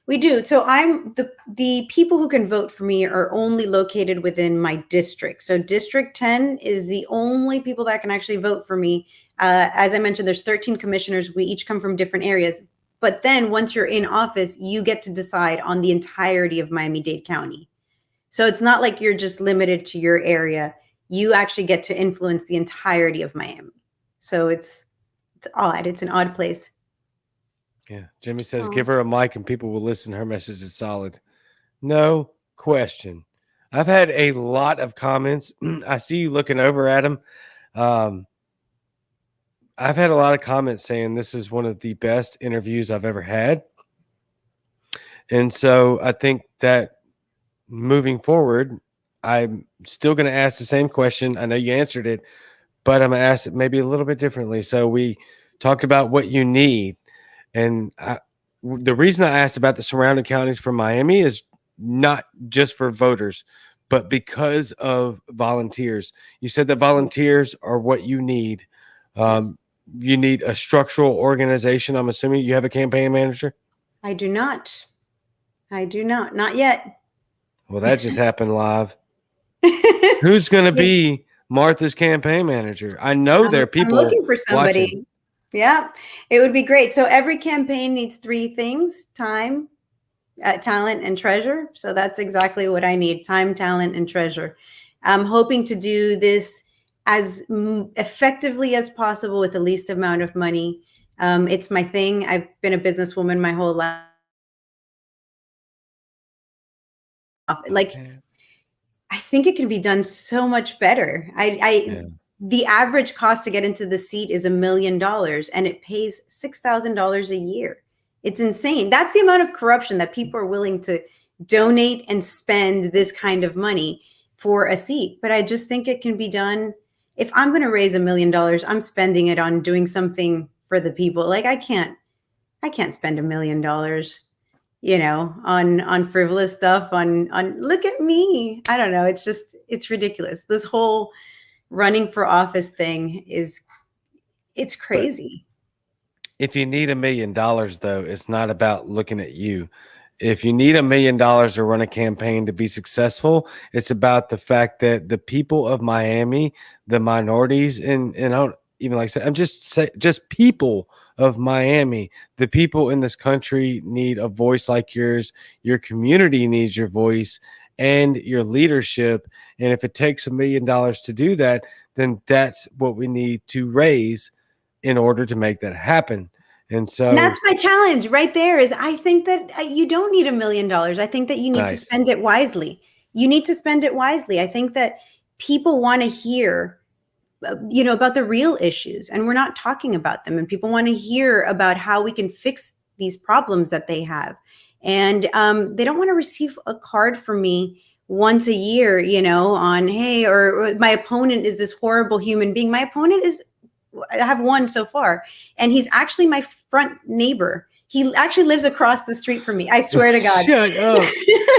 We do. So I'm the people who can vote for me are only located within my district. So District 10 is the only people that can actually vote for me. As I mentioned, there's 13 commissioners. We each come from different areas. But then once you're in office, you get to decide on the entirety of Miami-Dade County. So it's not like you're just limited to your area. You actually get to influence the entirety of Miami. So it's odd. It's an odd place. Yeah. Jimmy says, give her a mic and people will listen. Her message is solid. No question. I've had a lot of comments. I see you looking over at them. I've had a lot of comments saying this is one of the best interviews I've ever had. And so I think that moving forward, I'm still going to ask the same question. I know you answered it, but I'm going to ask it maybe a little bit differently. So we talked about what you need. And the reason I asked about the surrounding counties for Miami is not just for voters, but because of volunteers. You said that volunteers are what you need. Yes. You need a structural organization. I'm assuming you have a campaign manager? I do not. Not yet. Well, that just happened live. Who's going to be Martha's campaign manager? I know there are people I'm looking for somebody. Watching. Yeah, it would be great. So every campaign needs 3 things: time, talent, and treasure. So that's exactly what I need: time, talent, and treasure. I'm hoping to do this as effectively as possible with the least amount of money. It's my thing. I've been a businesswoman my whole life. Like, I think it can be done so much better. The average cost to get into the seat is $1 million, and it pays $6,000 a year. It's insane. That's the amount of corruption that people are willing to donate and spend this kind of money for a seat. But I just think it can be done. If I'm going to raise $1 million, I'm spending it on doing something for the people. Like, I can't spend $1 million, on frivolous stuff, on look at me. I don't know. It's ridiculous. This whole running for office thing it's crazy. But if you need $1 million, though, it's not about looking at you. If you need $1 million to run a campaign to be successful, it's about the fact that the people of Miami, the minorities, and I don't even like say, I'm just people of Miami, the people in this country need a voice like yours. Your community needs your voice. and your leadership. And if it takes $1 million to do that, then that's what we need to raise in order to make that happen. And so that's my challenge right there is I think that you don't need $1 million. I think that you need to spend it wisely. You need to spend it wisely. I think that people want to hear, about the real issues, and we're not talking about them. And people want to hear about how we can fix these problems that they have. And they don't want to receive a card from me once a year, on, hey, or my opponent is this horrible human being. My opponent I have one so far, and he's actually my front neighbor. He actually lives across the street from me. I swear to God. Shut up.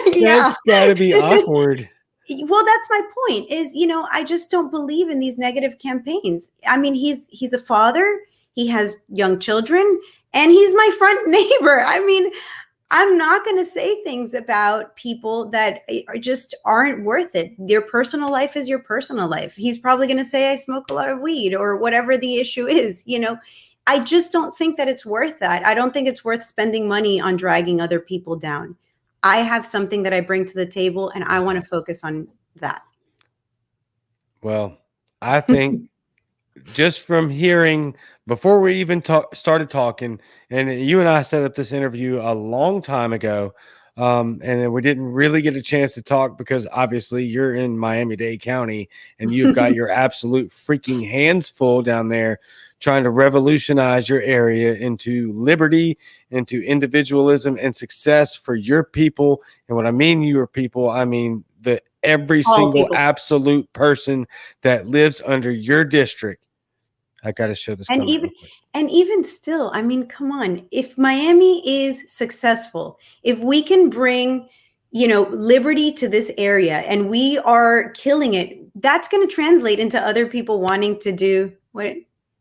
Yeah. That's gotta be awkward. Well, that's my point is, I just don't believe in these negative campaigns. I mean, he's a father, he has young children, and he's my front neighbor. I mean, I'm not going to say things about people that just aren't worth it. Your personal life is your personal life. He's probably going to say I smoke a lot of weed or whatever the issue is. I just don't think that it's worth that. I don't think it's worth spending money on dragging other people down. I have something that I bring to the table, and I want to focus on that. Well, I think just from hearing before we even started talking, and you and I set up this interview a long time ago, and then we didn't really get a chance to talk because obviously you're in Miami-Dade County and you've got your absolute freaking hands full down there trying to revolutionize your area into liberty, into individualism and success for your people. And when I mean your people, I mean every single absolute person that lives under your district. I got to show this. And even still, I mean, come on. If Miami is successful, if we can bring, liberty to this area and we are killing it, that's going to translate into other people wanting to do what?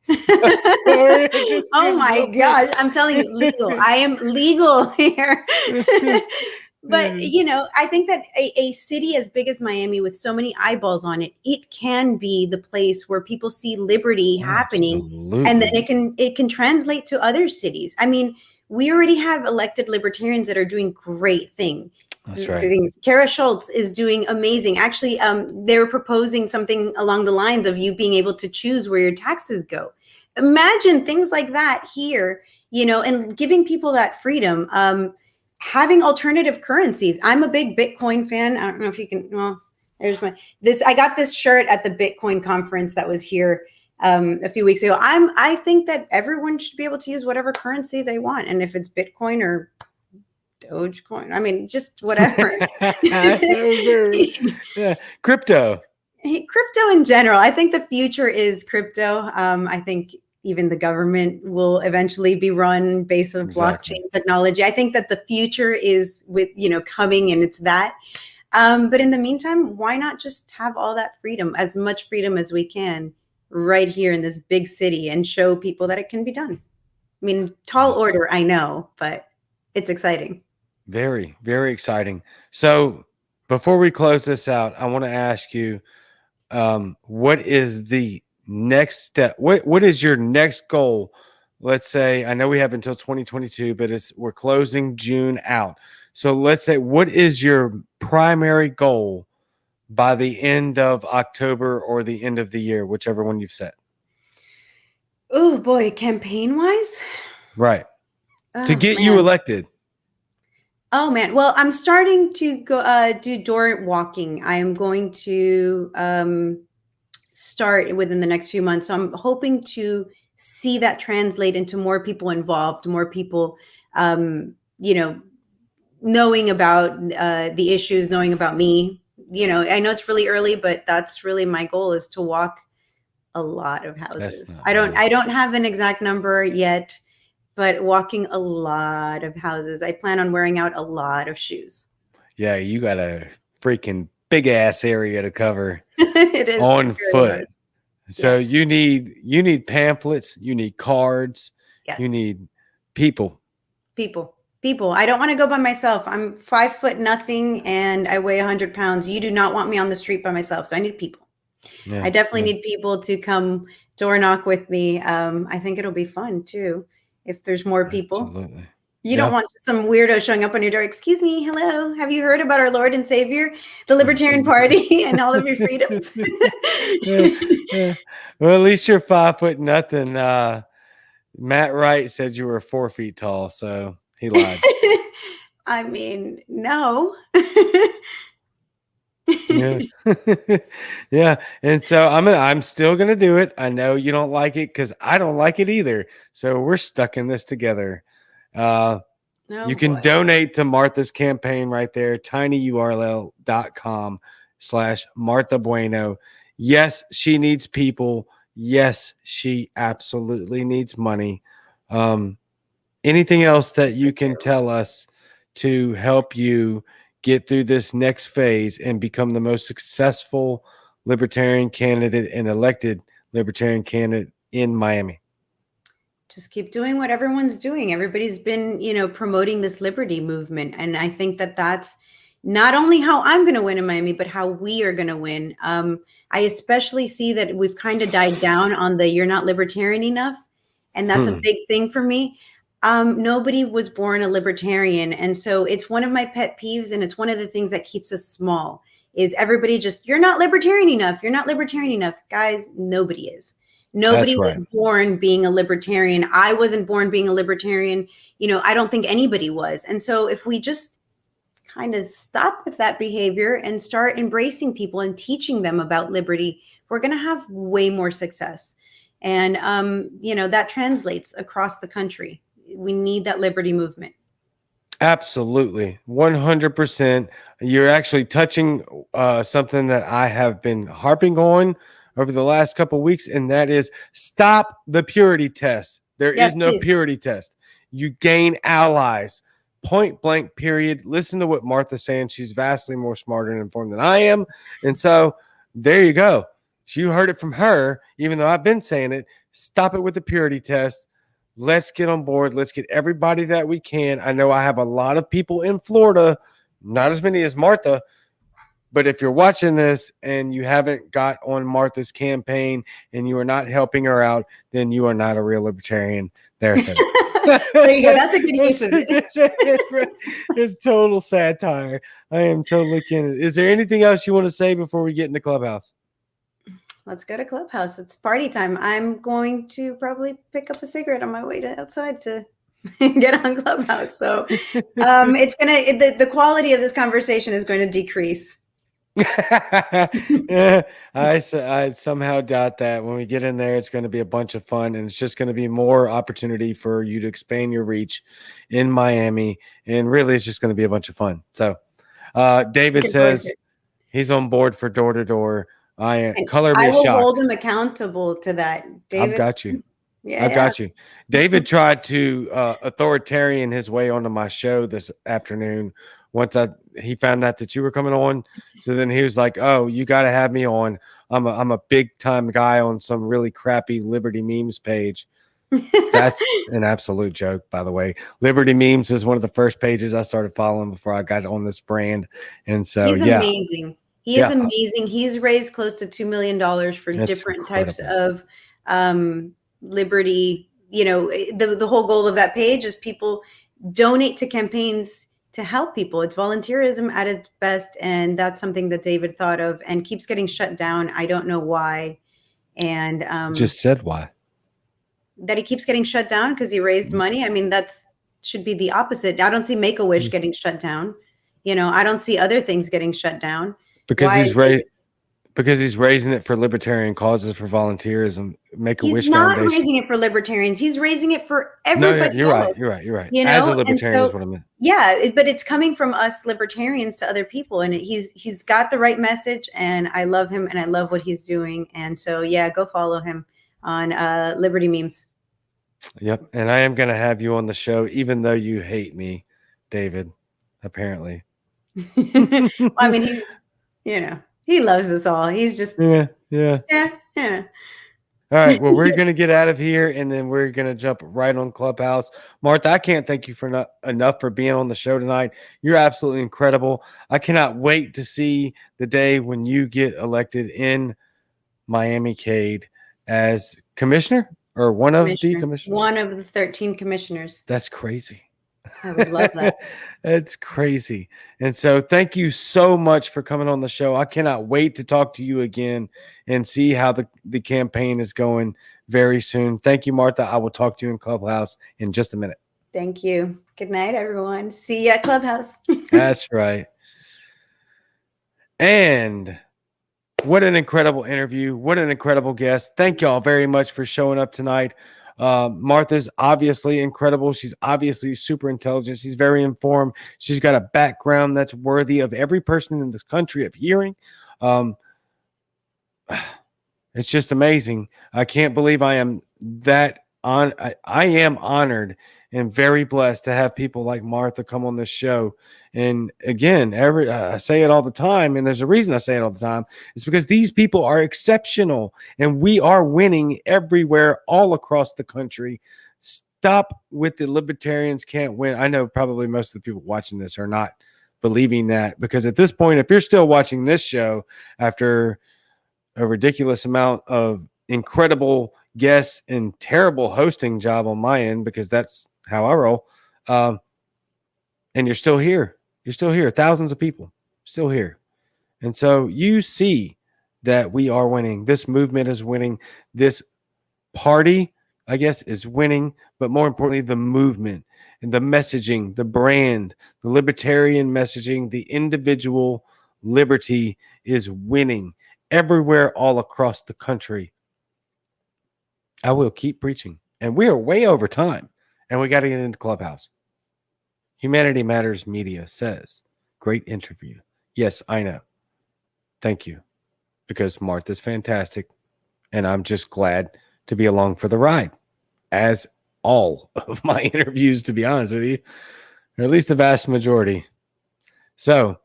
Sorry, oh my gosh. I'm telling you, legal. I am legal here. But, I think that a city as big as Miami with so many eyeballs on it, it can be the place where people see liberty happening. Absolutely. And then it can translate to other cities. I mean, we already have elected libertarians that are doing great things. That's right. Kara Schultz is doing amazing. Actually, they were proposing something along the lines of you being able to choose where your taxes go. Imagine things like that here, and giving people that freedom. Having alternative currencies. I'm a big Bitcoin fan. I don't know if you can, there's I got this shirt at the Bitcoin conference that was here a few weeks ago. I think that everyone should be able to use whatever currency they want. And if it's Bitcoin or Dogecoin, I mean, just whatever. Yeah. Crypto in general. I think the future is crypto. I think even the government will eventually be run based on blockchain technology. I think that the future is with, coming, and it's that. But in the meantime, why not just have all that freedom, as much freedom as we can right here in this big city, and show people that it can be done? I mean, tall order, I know, but it's exciting. Very, very exciting. So before we close this out, I want to ask you, what is the next step? What is your next goal? Let's say, I know we have until 2022, but we're closing June out. So let's say, what is your primary goal by the end of October or the end of the year, whichever one you've set? Oh boy, campaign wise? Right. To get you elected. Oh man. Well, I'm starting to go do door walking. I am going to start within the next few months. So I'm hoping to see that translate into more people involved, more people, knowing about the issues, knowing about me. I know it's really early, but that's really my goal, is to walk a lot of houses. I don't have an exact number yet, but walking a lot of houses. I plan on wearing out a lot of shoes. Yeah, you got a freaking big ass area to cover. It is on foot. So you need pamphlets, you need cards, you need people. I don't want to go by myself. I'm 5'0" and I weigh 100 pounds. You do not want me on the street by myself. So I need people. Yeah, I definitely need people to come door knock with me. I think it'll be fun too if there's more people. Absolutely. You don't want some weirdo showing up on your door. Excuse me, hello. Have you heard about our Lord and Savior, the Libertarian Party, and all of your freedoms? Well, at least you're 5 foot nothing. Matt Wright said you were 4 feet tall, so he lied. I mean, no. Yeah. Yeah. And so I'm still gonna do it. I know you don't like it because I don't like it either. So we're stuck in this together. You can donate to Martha's campaign right there, tinyurl.com/Martha Bueno. Yes, she needs people. Yes, she absolutely needs money. Anything else that you can tell us to help you get through this next phase and become the most successful libertarian candidate and elected libertarian candidate in Miami? Just keep doing what everyone's doing. Everybody's been, promoting this liberty movement. And I think that that's not only how I'm going to win in Miami, but how we are going to win. I especially see that we've kind of died down on the you're not libertarian enough. And that's a big thing for me. Nobody was born a libertarian. And so it's one of my pet peeves. And it's one of the things that keeps us small is everybody just, you're not libertarian enough. You're not libertarian enough. Guys, nobody is. Nobody was born being a libertarian. I wasn't born being a libertarian. I don't think anybody was. And so if we just kind of stop with that behavior and start embracing people and teaching them about liberty, we're going to have way more success. And, that translates across the country. We need that liberty movement. Absolutely. 100%. You're actually touching something that I have been harping on over the last couple of weeks, and that is stop the purity test. There is no purity test. You gain allies. Point blank, period. Listen to what Martha's saying. She's vastly more smarter and informed than I am. And so there you go. You heard it from her, even though I've been saying it. Stop it with the purity test. Let's get on board. Let's get everybody that we can. I know I have a lot of people in Florida, not as many as Martha, but if you're watching this and you haven't got on Martha's campaign and you are not helping her out, then you are not a real libertarian. There's it. There you go. That's a good use of it. It's total satire. I am totally kidding. Is there anything else you want to say before we get into Clubhouse? Let's go to Clubhouse. It's party time. I'm going to probably pick up a cigarette on my way to outside to get on Clubhouse. So the quality of this conversation is going to decrease. Yeah, I somehow doubt that. When we get in there, it's going to be a bunch of fun, and it's just going to be more opportunity for you to expand your reach in Miami, and really it's just going to be a bunch of fun. So David says he's on board for door to door. I will hold him accountable to that. David, I've got you. I've got you. David tried to authoritarian his way onto my show this afternoon. Once he found out that you were coming on, so then he was like, "Oh, you got to have me on. I'm a big time guy on some really crappy Liberty Memes page." That's an absolute joke, by the way. Liberty Memes is one of the first pages I started following before I got on this brand, and so he's amazing. He is amazing. He's raised close to $2 million for different types of liberty. The whole goal of that page is people donate to campaigns to help people. It's volunteerism at its best. And that's something that David thought of and keeps getting shut down. I don't know why. And just said why. That he keeps getting shut down because he raised money. I mean, should be the opposite. I don't see Make-A-Wish getting shut down. I don't see other things getting shut down. Because he's raising it for libertarian causes, for volunteerism. Make-A-Wish Foundation. He's not raising it for libertarians. He's raising it for everybody. You're right. You're right. As a libertarian is what I meant. Yeah, but it's coming from us libertarians to other people, and he's got the right message. And I love him, and I love what he's doing. And so, yeah, go follow him on Liberty Memes. Yep, and I am going to have you on the show, even though you hate me, David. Apparently. I mean, he loves us all. He's just yeah. All right, well, we're going to get out of here, and then we're going to jump right on Clubhouse. Martha, I can't thank you for enough for being on the show tonight. You're absolutely incredible. I cannot wait to see the day when you get elected in Miami-Cade as commissioner or one of the commissioners. One of the 13 commissioners. That's crazy. I would love that. It's crazy. And so thank you so much for coming on the show. I cannot wait to talk to you again and see how the campaign is going very soon. Thank you, Martha. I will talk to you in Clubhouse in just a minute. Thank you. Good night, everyone. See you at Clubhouse. That's right. And what an incredible interview. What an incredible guest. Thank y'all very much for showing up tonight. Martha's obviously incredible. She's obviously super intelligent. She's very informed. She's got a background that's worthy of every person in this country of hearing. It's just amazing. I can't believe I am that on. I am honored and very blessed to have people like Martha come on this show. And again, I say it all the time, and there's a reason I say it all the time. It's because these people are exceptional, and we are winning everywhere, all across the country. Stop with the libertarians can't win. I know probably most of the people watching this are not believing that, because at this point, if you're still watching this show after a ridiculous amount of incredible guests and terrible hosting job on my end, because that's how I roll. And you're still here. You're still here. Thousands of people still here. And so you see that we are winning. This movement is winning. This party, I guess, is winning. But more importantly, the movement and the messaging, the brand, the libertarian messaging, the individual liberty is winning everywhere, all across the country. I will keep preaching. And we are way over time. And we got to get into Clubhouse. Humanity Matters Media says, great interview. Yes, I know. Thank you. Because Martha's fantastic. And I'm just glad to be along for the ride. As all of my interviews, to be honest with you. Or at least the vast majority. So,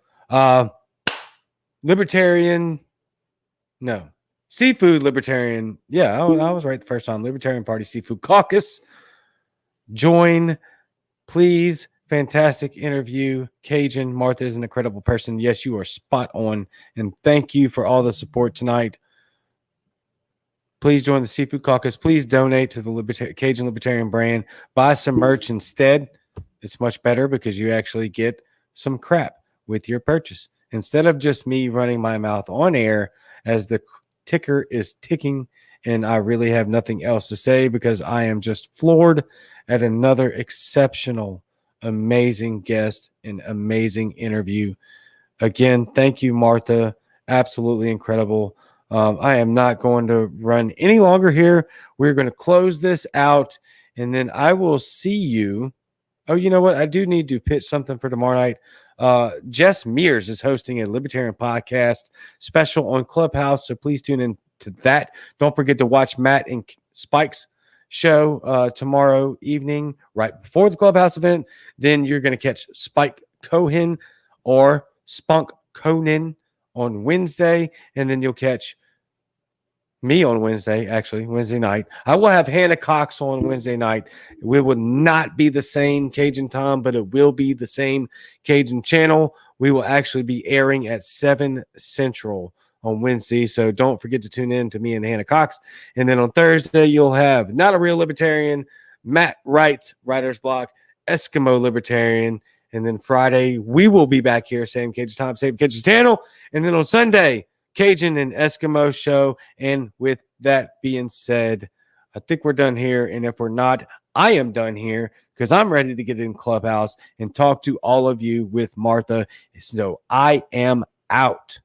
Libertarian. No. Seafood Libertarian. Yeah, I was right the first time. Libertarian Party Seafood Caucus. Join, please. Fantastic interview. Cajun, Martha is an incredible person. Yes, you are spot on. And thank you for all the support tonight. Please join the Seafood Caucus. Please donate to the Cajun Libertarian brand. Buy some merch instead. It's much better because you actually get some crap with your purchase. Instead of just me running my mouth on air as the ticker is ticking and I really have nothing else to say because I am just floored at another exceptional, amazing guest and amazing interview. Again, thank you, Martha. Absolutely incredible. I am not going to run any longer here. We're going to close this out, and then I will see you. Oh, you know what? I do need to pitch something for tomorrow night. Jess Mears is hosting a Libertarian podcast special on Clubhouse, so please tune in to that. Don't forget to watch Matt and Spike's show tomorrow evening, right before the Clubhouse event. Then you're going to catch Spike Cohen or Spunk Conan on Wednesday, and then you'll catch me on Wednesday, actually, Wednesday night. I will have Hannah Cox on Wednesday night. We will not be the same Cajun time, but it will be the same Cajun channel. We will actually be airing at 7 Central on Wednesday, so don't forget to tune in to me and Hannah Cox. And then on Thursday, you'll have Not a Real Libertarian, Matt Wright's Writer's Block, Eskimo Libertarian. And then Friday, we will be back here, same Cajun time, same Cajun channel. And then on Sunday, Cajun and Eskimo show. And with that being said, I think we're done here. And if we're not, I am done here because I'm ready to get in Clubhouse and talk to all of you with Martha. So I am out.